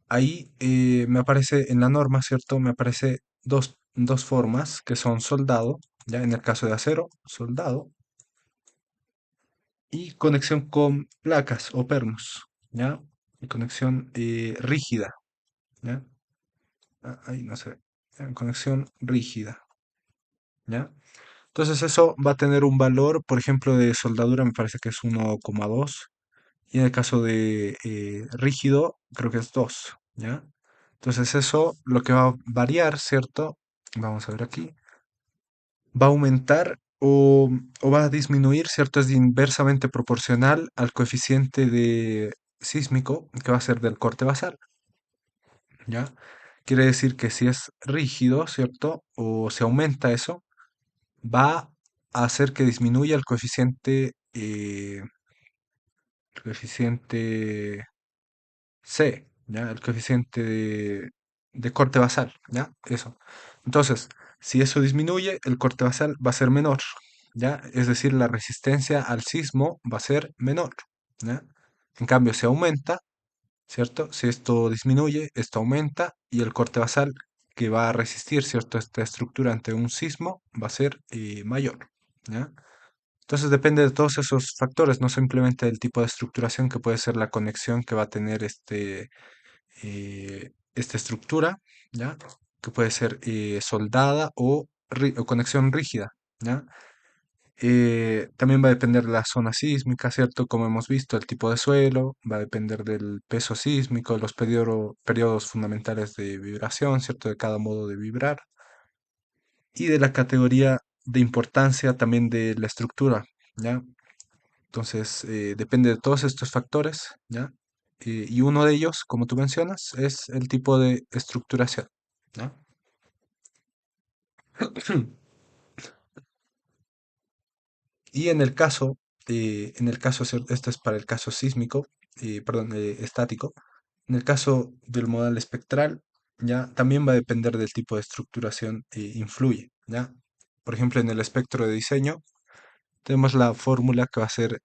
[SPEAKER 2] Ahí me aparece en la norma, ¿cierto? Me aparece dos formas que son soldado, ¿ya? En el caso de acero, soldado, y conexión con placas o pernos, ¿ya? Y conexión rígida, ¿ya? Ahí no sé, conexión rígida, ¿ya? Entonces eso va a tener un valor, por ejemplo, de soldadura me parece que es 1,2 y en el caso de rígido creo que es 2, ¿ya? Entonces eso lo que va a variar, ¿cierto? Vamos a ver aquí. Va a aumentar o va a disminuir, ¿cierto? Es inversamente proporcional al coeficiente de sísmico que va a ser del corte basal, ¿ya? Quiere decir que si es rígido, ¿cierto? O se aumenta eso, va a hacer que disminuya el coeficiente C, ¿ya? El coeficiente de corte basal, ¿ya? Eso. Entonces, si eso disminuye, el corte basal va a ser menor, ¿ya? Es decir, la resistencia al sismo va a ser menor, ¿ya? En cambio, si aumenta, ¿cierto? Si esto disminuye, esto aumenta y el corte basal que va a resistir, ¿cierto? Esta estructura ante un sismo va a ser mayor, ¿ya? Entonces depende de todos esos factores, no simplemente del tipo de estructuración que puede ser la conexión que va a tener esta estructura, ¿ya? Que puede ser soldada o conexión rígida, ¿ya? También va a depender de la zona sísmica, ¿cierto? Como hemos visto, el tipo de suelo, va a depender del peso sísmico, los periodos fundamentales de vibración, ¿cierto? De cada modo de vibrar y de la categoría de importancia también de la estructura, ¿ya? Entonces, depende de todos estos factores, ¿ya? Y uno de ellos, como tú mencionas, es el tipo de estructuración, ¿ya? Y esto es para el caso sísmico, perdón, estático. En el caso del modal espectral, ya también va a depender del tipo de estructuración, influye, ¿ya? Por ejemplo, en el espectro de diseño, tenemos la fórmula que va a ser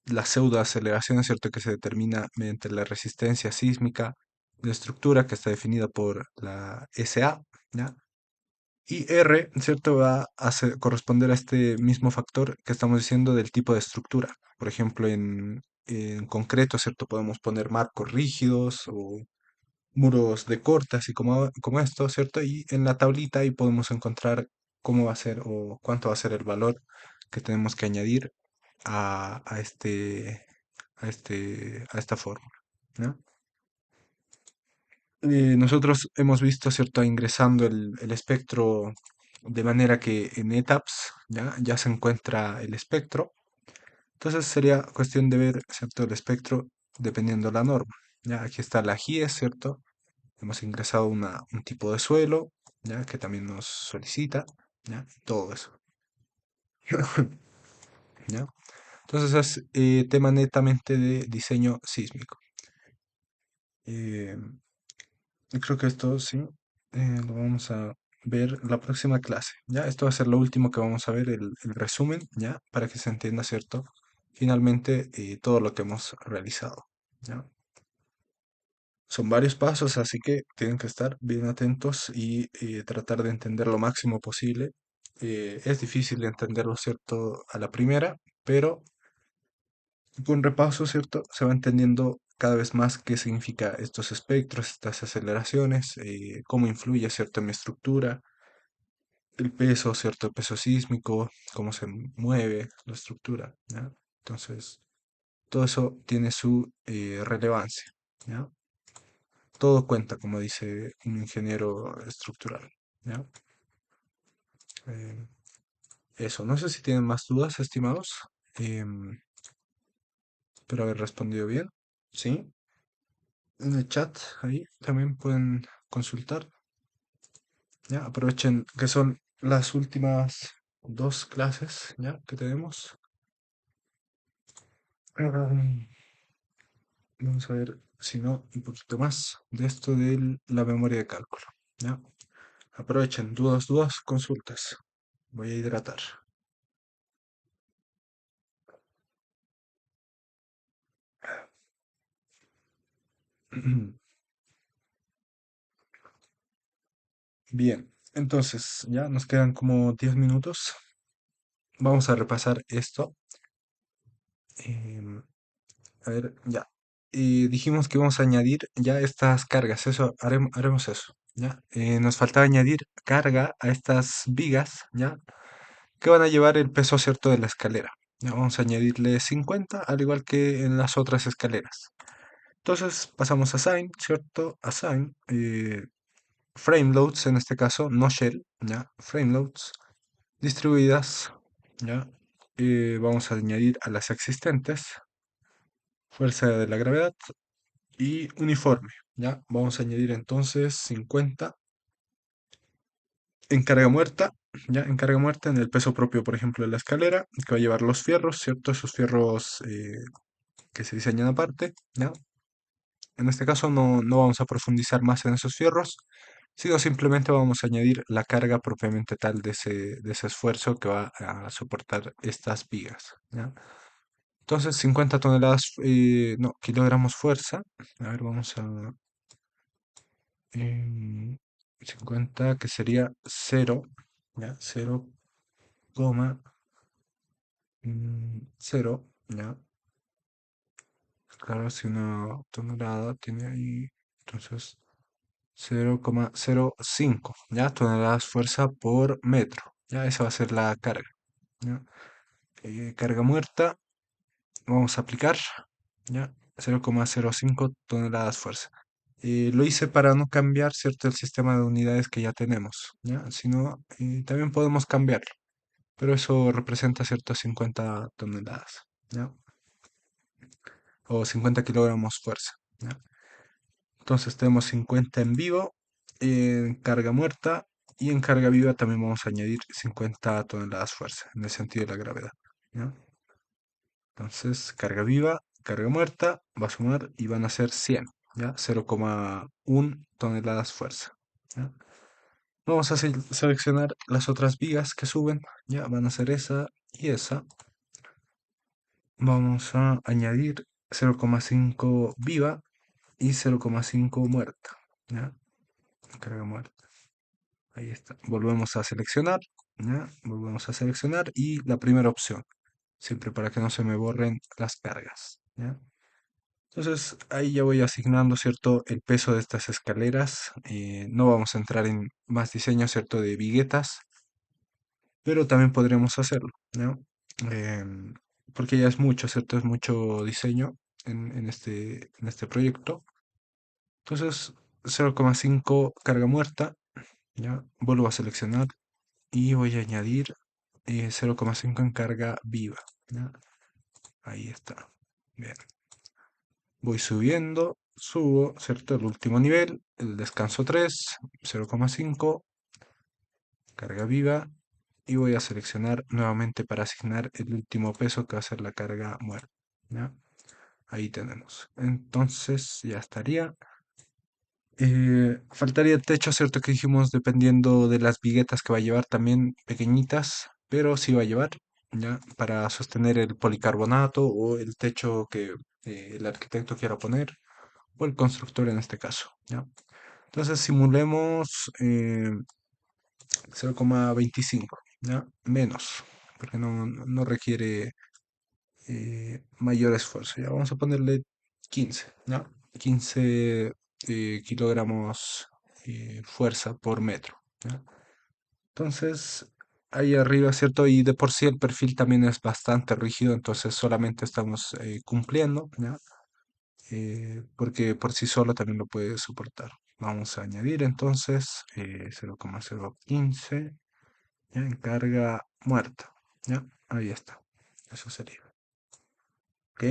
[SPEAKER 2] la pseudoaceleración, ¿cierto? Que se determina mediante la resistencia sísmica de la estructura que está definida por la SA, ¿ya? Y R, ¿cierto? Va a corresponder a este mismo factor que estamos diciendo del tipo de estructura. Por ejemplo, en concreto, ¿cierto? Podemos poner marcos rígidos o muros de corte, así como esto, ¿cierto? Y en la tablita ahí podemos encontrar cómo va a ser o cuánto va a ser el valor que tenemos que añadir a esta fórmula, ¿no? Nosotros hemos visto, ¿cierto? Ingresando el espectro de manera que en ETABS ya se encuentra el espectro. Entonces sería cuestión de ver, ¿cierto? El espectro dependiendo de la norma. Ya aquí está la GIES, ¿cierto? Hemos ingresado un tipo de suelo, ¿ya? Que también nos solicita, ¿ya? Todo eso, ¿ya? Entonces es tema netamente de diseño sísmico. Eh, y creo que esto sí lo vamos a ver la próxima clase, ¿ya? Esto va a ser lo último que vamos a ver, el resumen, ¿ya? Para que se entienda, ¿cierto? Finalmente, todo lo que hemos realizado, ¿ya? Son varios pasos, así que tienen que estar bien atentos y tratar de entender lo máximo posible. Es difícil entenderlo, ¿cierto? A la primera, pero con repaso, ¿cierto? Se va entendiendo cada vez más qué significa estos espectros, estas aceleraciones, cómo influye, ¿cierto? En mi estructura, el peso, ¿cierto? El peso sísmico, cómo se mueve la estructura, ¿ya? Entonces, todo eso tiene su relevancia, ¿ya? Todo cuenta, como dice un ingeniero estructural, ¿ya? Eh, Eso, no sé si tienen más dudas, estimados. Em, Espero haber respondido bien. ¿Sí? En el chat, ahí también pueden consultar. ¿Ya? Aprovechen que son las últimas dos clases, ¿ya? Que tenemos. Ah, Vamos a ver si no, un poquito más de esto de la memoria de cálculo. ¿Ya? Aprovechen, dudas, consultas. Voy a hidratar. Bien, entonces ya nos quedan como 10 minutos. Vamos a repasar esto. Em, a ver, ya. Y dijimos que vamos a añadir ya estas cargas. Eso, haremos eso. ¿Ya? Nos faltaba añadir carga a estas vigas, ¿ya? Que van a llevar el peso cierto de la escalera. Ya vamos a añadirle 50, al igual que en las otras escaleras. Entonces pasamos a assign, ¿cierto? Assign, frame loads en este caso, no shell, ¿ya? Frame loads distribuidas, ¿ya? Vamos a añadir a las existentes fuerza de la gravedad y uniforme, ¿ya? Vamos a añadir entonces 50 en carga muerta, ¿ya? En carga muerta en el peso propio, por ejemplo, de la escalera, que va a llevar los fierros, ¿cierto? Esos fierros que se diseñan aparte, ¿ya? En este caso no vamos a profundizar más en esos fierros, sino simplemente vamos a añadir la carga propiamente tal de ese esfuerzo que va a soportar estas vigas, ¿ya? Entonces 50 toneladas, no, kilogramos fuerza. A ver, vamos a... em, 50 que sería cero, ¿ya? 0,0, ¿ya? Claro, si una tonelada tiene ahí, entonces 0,05, ¿ya? Toneladas fuerza por metro, ¿ya? Esa va a ser la carga, ¿ya? Carga muerta, vamos a aplicar, ¿ya? 0,05 toneladas fuerza. Lo hice para no cambiar, ¿cierto? El sistema de unidades que ya tenemos, ¿ya? Si no, también podemos cambiarlo, pero eso representa, ¿cierto? 50 toneladas, ¿ya? O 50 kilogramos fuerza, ¿ya? Entonces tenemos 50 en vivo, en carga muerta y en carga viva también vamos a añadir 50 toneladas fuerza, en el sentido de la gravedad, ¿ya? Entonces carga viva, carga muerta, va a sumar y van a ser 100, ¿ya? 0,1 toneladas fuerza, ¿ya? Vamos a seleccionar las otras vigas que suben, ¿ya? Van a ser esa y esa. Vamos a añadir 0,5 viva y 0,5 muerta, ¿ya? Carga muerta. Ahí está. Volvemos a seleccionar, ¿ya? Volvemos a seleccionar y la primera opción, siempre para que no se me borren las cargas, ¿ya? Entonces ahí ya voy asignando, ¿cierto? El peso de estas escaleras. No vamos a entrar en más diseño, ¿cierto? De viguetas, pero también podríamos hacerlo, ¿no? Em, Porque ya es mucho, ¿cierto? Es mucho diseño en este proyecto. Entonces 0,5 carga muerta, ¿ya? Vuelvo a seleccionar y voy a añadir 0,5 en carga viva, ¿ya? Ahí está. Bien. Voy subiendo, subo, ¿cierto? El último nivel, el descanso 3, 0,5, carga viva, y voy a seleccionar nuevamente para asignar el último peso que va a ser la carga muerta, ¿ya? Ahí tenemos. Entonces ya estaría. Faltaría el techo, ¿cierto? Que dijimos dependiendo de las viguetas que va a llevar también pequeñitas, pero sí va a llevar, ¿ya? Para sostener el policarbonato o el techo que el arquitecto quiera poner o el constructor en este caso, ¿ya? Entonces simulemos 0,25, ¿ya? Menos, porque no requiere mayor esfuerzo. Ya vamos a ponerle 15, ¿ya? 15 kilogramos fuerza por metro, ¿ya? Entonces, ahí arriba, ¿cierto? Y de por sí el perfil también es bastante rígido, entonces solamente estamos cumpliendo, ¿ya? Porque por sí solo también lo puede soportar. Vamos a añadir entonces 0,015, ¿ya? En carga muerta, ¿ya? Ahí está. Eso sería. ¿Ok?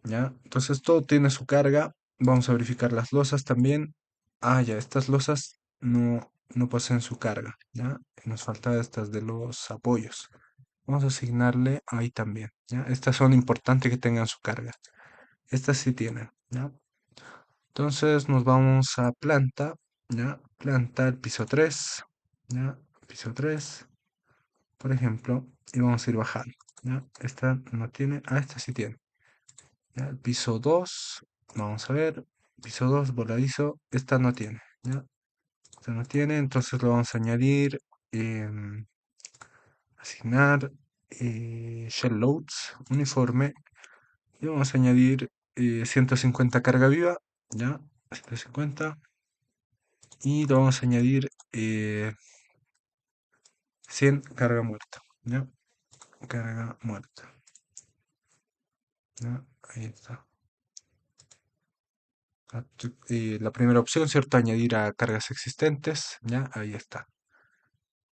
[SPEAKER 2] ¿Ya? Entonces todo tiene su carga. Vamos a verificar las losas también. Ah, ya, estas losas no poseen su carga, ¿ya? Nos falta estas de los apoyos. vamos a asignarle ahí también, ¿ya? Estas son importantes que tengan su carga. Estas sí tienen, ¿ya? Entonces nos vamos a planta, ¿ya? Planta el piso 3, ¿ya? Piso 3, por ejemplo, y vamos a ir bajando, ¿ya? Esta no tiene, esta sí tiene, ¿ya? El piso 2, vamos a ver, piso 2, voladizo, esta no tiene, ¿ya? Esta no tiene, entonces lo vamos a añadir, em, asignar, shell loads, uniforme, y vamos a añadir 150 carga viva, ¿ya? 150. Y le vamos a añadir 100 carga muerta, ¿ya? Carga muerta, ¿ya? Ahí está. La primera opción, ¿cierto? Añadir a cargas existentes, ¿ya? Ahí está.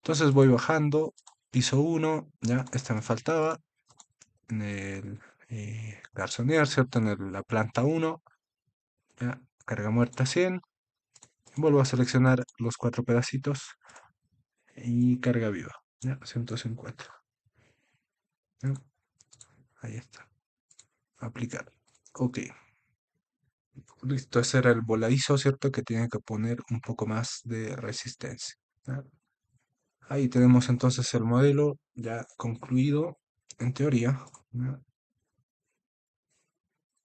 [SPEAKER 2] Entonces voy bajando, piso 1, ¿ya? Esta me faltaba, en el garzonier, ¿cierto? La planta 1, ¿ya? Carga muerta 100. Vuelvo a seleccionar los cuatro pedacitos y carga viva, ¿ya? 150, ¿ya? Ahí está. Aplicar. Ok. Listo, ese era el voladizo, ¿cierto? Que tiene que poner un poco más de resistencia, ¿ya? Ahí tenemos entonces el modelo ya concluido, en teoría, ¿ya?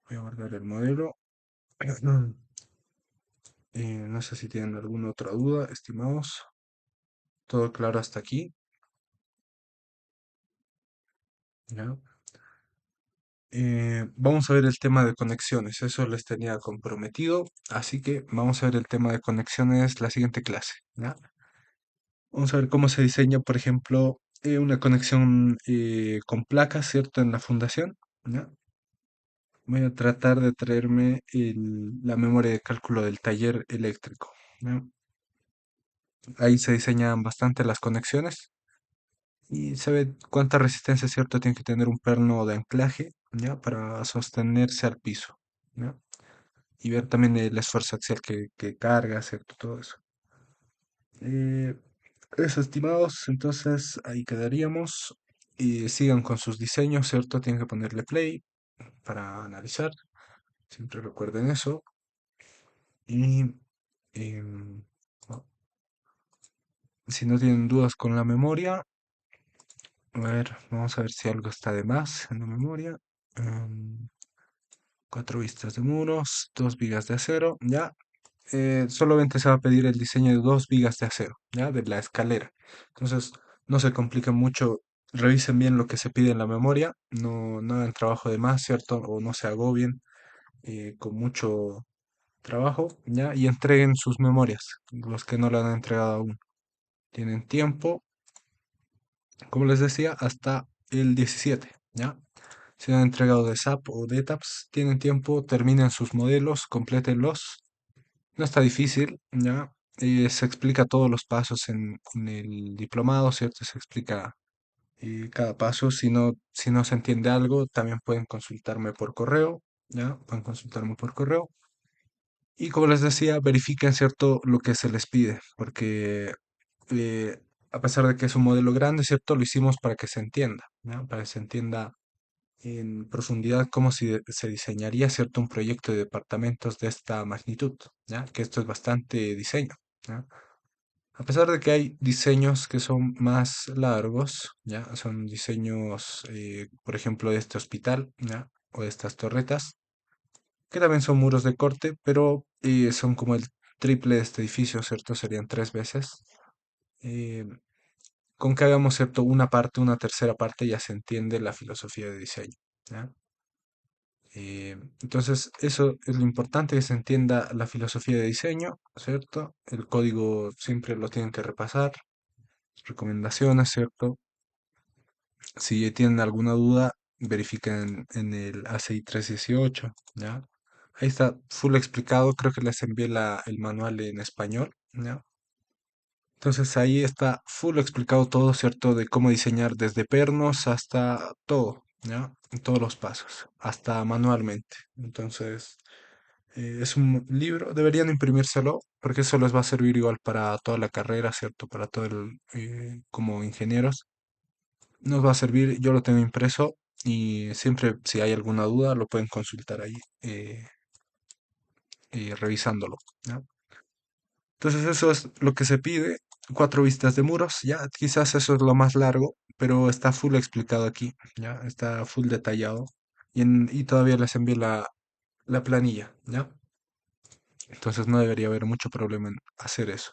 [SPEAKER 2] Voy a guardar el modelo. No sé si tienen alguna otra duda, estimados. Todo claro hasta aquí, ¿ya? Vamos a ver el tema de conexiones, eso les tenía comprometido, así que vamos a ver el tema de conexiones la siguiente clase, ¿ya? Vamos a ver cómo se diseña, por ejemplo, una conexión con placas, ¿cierto? En la fundación, ¿ya? Voy a tratar de traerme la memoria de cálculo del taller eléctrico, ¿ya? Ahí se diseñan bastante las conexiones y se ve cuánta resistencia, ¿cierto? Tiene que tener un perno de anclaje, ¿ya? Para sostenerse al piso, ¿ya? Y ver también el esfuerzo axial que carga, ¿cierto? Todo eso. Eh, Eso, estimados, entonces ahí quedaríamos. Y sigan con sus diseños, ¿cierto? Tienen que ponerle play para analizar. Siempre recuerden eso. Y no, si no tienen dudas con la memoria, a ver, vamos a ver si algo está de más en la memoria. Em, Cuatro vistas de muros, 2 vigas de acero, ya. Solamente se va a pedir el diseño de 2 vigas de acero, ¿ya? De la escalera. Entonces, no se compliquen mucho, revisen bien lo que se pide en la memoria, no hagan trabajo de más, ¿cierto? O no se agobien con mucho trabajo, ¿ya? Y entreguen sus memorias, los que no la han entregado aún. Tienen tiempo, como les decía, hasta el 17, ¿ya? Si no han entregado de SAP o de TAPS, tienen tiempo, terminen sus modelos, complétenlos. No está difícil, ¿ya? Se explica todos los pasos en el diplomado, ¿cierto? Se explica cada paso. Si no se entiende algo, también pueden consultarme por correo, ¿ya? Pueden consultarme por correo. Y como les decía, verifiquen, ¿cierto? Lo que se les pide, porque eh, a pesar de que es un modelo grande, ¿cierto? Lo hicimos para que se entienda, ¿ya? Para que se entienda en profundidad cómo se diseñaría, ¿cierto? Un proyecto de departamentos de esta magnitud, ¿ya? Que esto es bastante diseño, ¿ya? A pesar de que hay diseños que son más largos, ¿ya? Son diseños, por ejemplo, de este hospital, ¿ya? O de estas torretas, que también son muros de corte, pero son como el triple de este edificio, ¿cierto? Serían 3 veces. Eh, con que hagamos, ¿cierto? Una parte, una tercera parte, ya se entiende la filosofía de diseño, ¿ya? Entonces, eso es lo importante, que se entienda la filosofía de diseño, ¿cierto? El código siempre lo tienen que repasar, recomendaciones, ¿cierto? Si tienen alguna duda, verifiquen en el ACI 318, ¿ya? Ahí está full explicado, creo que les envié el manual en español, ¿ya? Entonces ahí está full explicado todo, ¿cierto? De cómo diseñar desde pernos hasta todo, ¿ya? En todos los pasos, hasta manualmente. Entonces, es un libro, deberían imprimírselo, porque eso les va a servir igual para toda la carrera, ¿cierto? Para todo como ingenieros. nos va a servir, yo lo tengo impreso y siempre si hay alguna duda lo pueden consultar ahí revisándolo, ¿ya? Entonces eso es lo que se pide, 4 vistas de muros, ya quizás eso es lo más largo, pero está full explicado aquí, ya está full detallado y todavía les envié la planilla, ya. Entonces no debería haber mucho problema en hacer eso.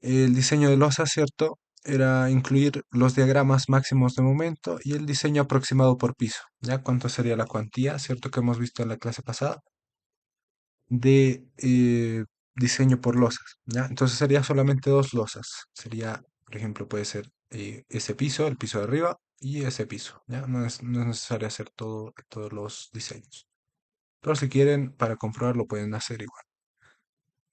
[SPEAKER 2] El diseño de losa, ¿cierto? Era incluir los diagramas máximos de momento y el diseño aproximado por piso, ya cuánto sería la cuantía, ¿cierto? Que hemos visto en la clase pasada de diseño por losas, ¿ya? Entonces sería solamente 2 losas. Sería, por ejemplo, puede ser ese piso, el piso de arriba y ese piso, ¿ya? No es necesario hacer todos los diseños. Pero si quieren, para comprobarlo, pueden hacer igual.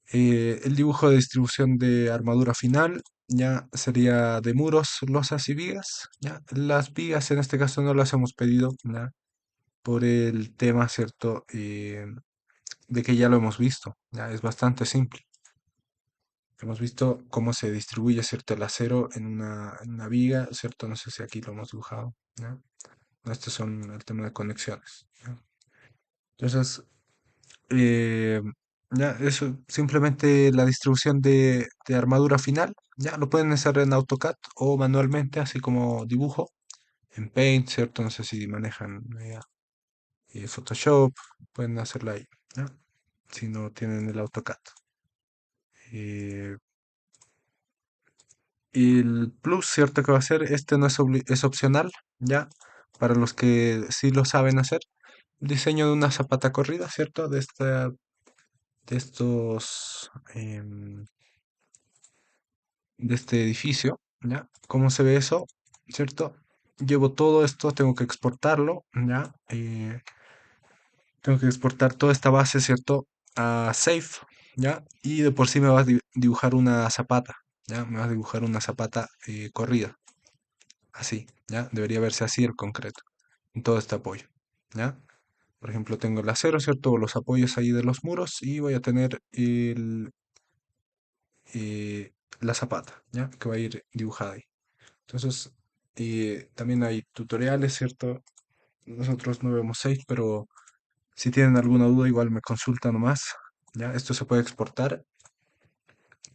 [SPEAKER 2] El dibujo de distribución de armadura final ya sería de muros, losas y vigas, ¿ya? Las vigas en este caso no las hemos pedido, ¿ya? Por el tema, ¿cierto? De que ya lo hemos visto, ya es bastante simple. Hemos visto cómo se distribuye, ¿cierto? El acero en una viga, ¿cierto? No sé si aquí lo hemos dibujado, ¿ya? Estos son el tema de conexiones, ¿ya? Entonces, eh, ya, eso, simplemente la distribución de armadura final, ya lo pueden hacer en AutoCAD o manualmente, así como dibujo, en Paint, ¿cierto? No sé si manejan Photoshop, pueden hacerlo ahí, ¿ya? Si no tienen el AutoCAD. Eh, Y el plus, ¿cierto? Que va a ser, este no es opcional, ¿ya? Para los que sí lo saben hacer. El diseño de una zapata corrida, ¿cierto? De estos, de este edificio, ¿ya? ¿Cómo se ve eso? ¿Cierto? Llevo todo esto, tengo que exportarlo, ¿ya? Tengo que exportar toda esta base, ¿cierto? A Safe, ¿ya? Y de por sí me va a dibujar una zapata, ¿ya? Me va a dibujar una zapata corrida. Así, ¿ya? Debería verse así el concreto, en todo este apoyo, ¿ya? Por ejemplo, tengo el acero, ¿cierto? Los apoyos ahí de los muros y voy a tener la zapata, ¿ya? Que va a ir dibujada ahí. Entonces, también hay tutoriales, ¿cierto? Nosotros no vemos Safe, pero si tienen alguna duda, igual me consultan nomás, ¿ya? Esto se puede exportar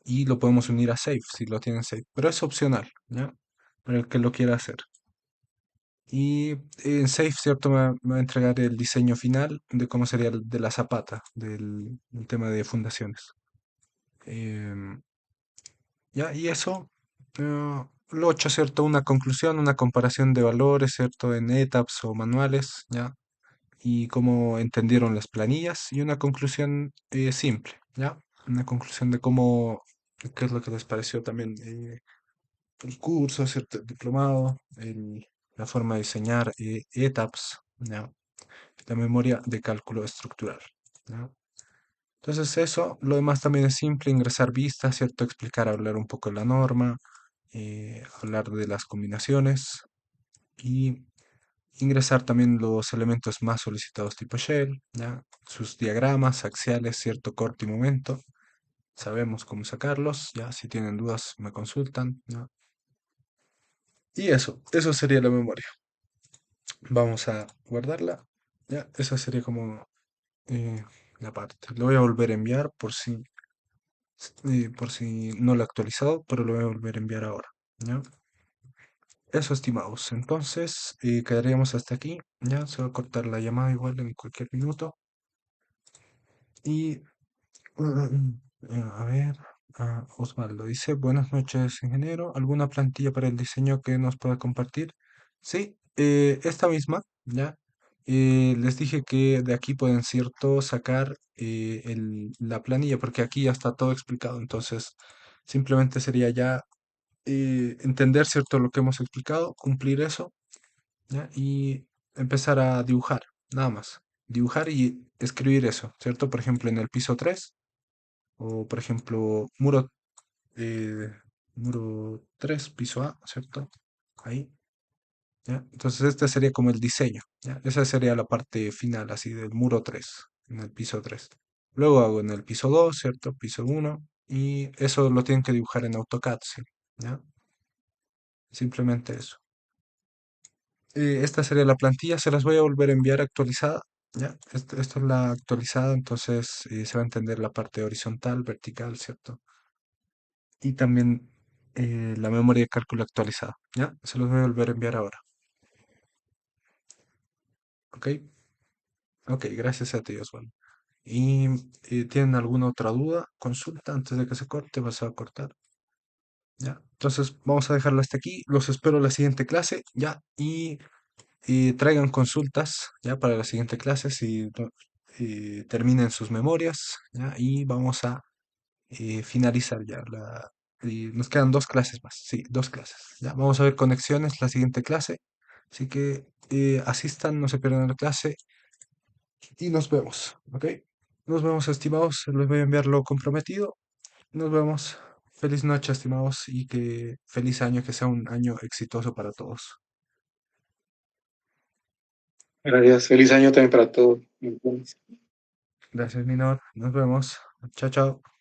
[SPEAKER 2] y lo podemos unir a Safe, si lo tienen Safe, pero es opcional, ¿ya? Para el que lo quiera hacer. Y en Safe, ¿cierto? Me va a entregar el diseño final de cómo sería el de la zapata, del tema de fundaciones. Em, ya, y eso, lo 8, ¿cierto? Una conclusión, una comparación de valores, ¿cierto? En ETABS o manuales, ¿ya? Y cómo entendieron las planillas y una conclusión simple, ¿ya? Una conclusión de qué es lo que les pareció también el curso, ¿cierto? El diplomado, la forma de diseñar ETABS, ¿ya? La memoria de cálculo estructural, ¿ya? Entonces eso, lo demás también es simple, ingresar vistas, ¿cierto? Explicar, hablar un poco de la norma, hablar de las combinaciones y ingresar también los elementos más solicitados tipo shell, ¿ya? Sus diagramas, axiales, cierto corte y momento. Sabemos cómo sacarlos, ya si tienen dudas me consultan, ¿ya? Y eso sería la memoria. Vamos a guardarla. Ya, esa sería como eh, la parte. Lo voy a volver a enviar por si no lo he actualizado, pero lo voy a volver a enviar ahora. ¿Ya? Eso, estimados. Entonces, quedaríamos hasta aquí. Ya, se va a cortar la llamada igual en cualquier minuto. Y, a ver, Osvaldo dice, buenas noches, ingeniero. ¿Alguna plantilla para el diseño que nos pueda compartir? Sí, esta misma, ¿ya? Les dije que de aquí pueden, cierto, sacar la planilla, porque aquí ya está todo explicado. Entonces, simplemente sería ya entender, cierto, lo que hemos explicado, cumplir eso, ¿ya? Y empezar a dibujar, nada más. Dibujar y escribir eso, ¿cierto? Por ejemplo, en el piso 3 o por ejemplo, eh, muro 3 piso A, ¿cierto? Ahí, ¿ya? Entonces este sería como el diseño, ¿ya? Esa sería la parte final, así, del muro 3 en el piso 3. Luego hago en el piso 2, ¿cierto? Piso 1, y eso lo tienen que dibujar en AutoCAD, ¿sí? ¿Ya? Simplemente eso. Esta sería la plantilla, se las voy a volver a enviar actualizada. ¿Ya? Esto es la actualizada, entonces se va a entender la parte horizontal, vertical, ¿cierto? Y también la memoria de cálculo actualizada. ¿Ya? Se los voy a volver a enviar ahora. ¿Ok? Ok, gracias a ti, Osvaldo. ¿Y tienen alguna otra duda, consulta antes de que se corte? ¿Vas a cortar? ¿Ya? Entonces vamos a dejarlo hasta aquí. Los espero en la siguiente clase, ¿ya? Y traigan consultas, ¿ya? Para la siguiente clase si terminen sus memorias, ¿ya? Y vamos a finalizar ya y nos quedan dos clases más, sí, dos clases, ¿ya? Vamos a ver conexiones la siguiente clase, así que asistan, no se pierdan la clase y nos vemos, ¿ok? Nos vemos, estimados, les voy a enviar lo comprometido. Nos vemos. Feliz noche, estimados, y que feliz año, que sea un año exitoso para todos.
[SPEAKER 1] Gracias. Feliz año también para todos.
[SPEAKER 2] Gracias, Minor. Nos vemos. Chao, chao.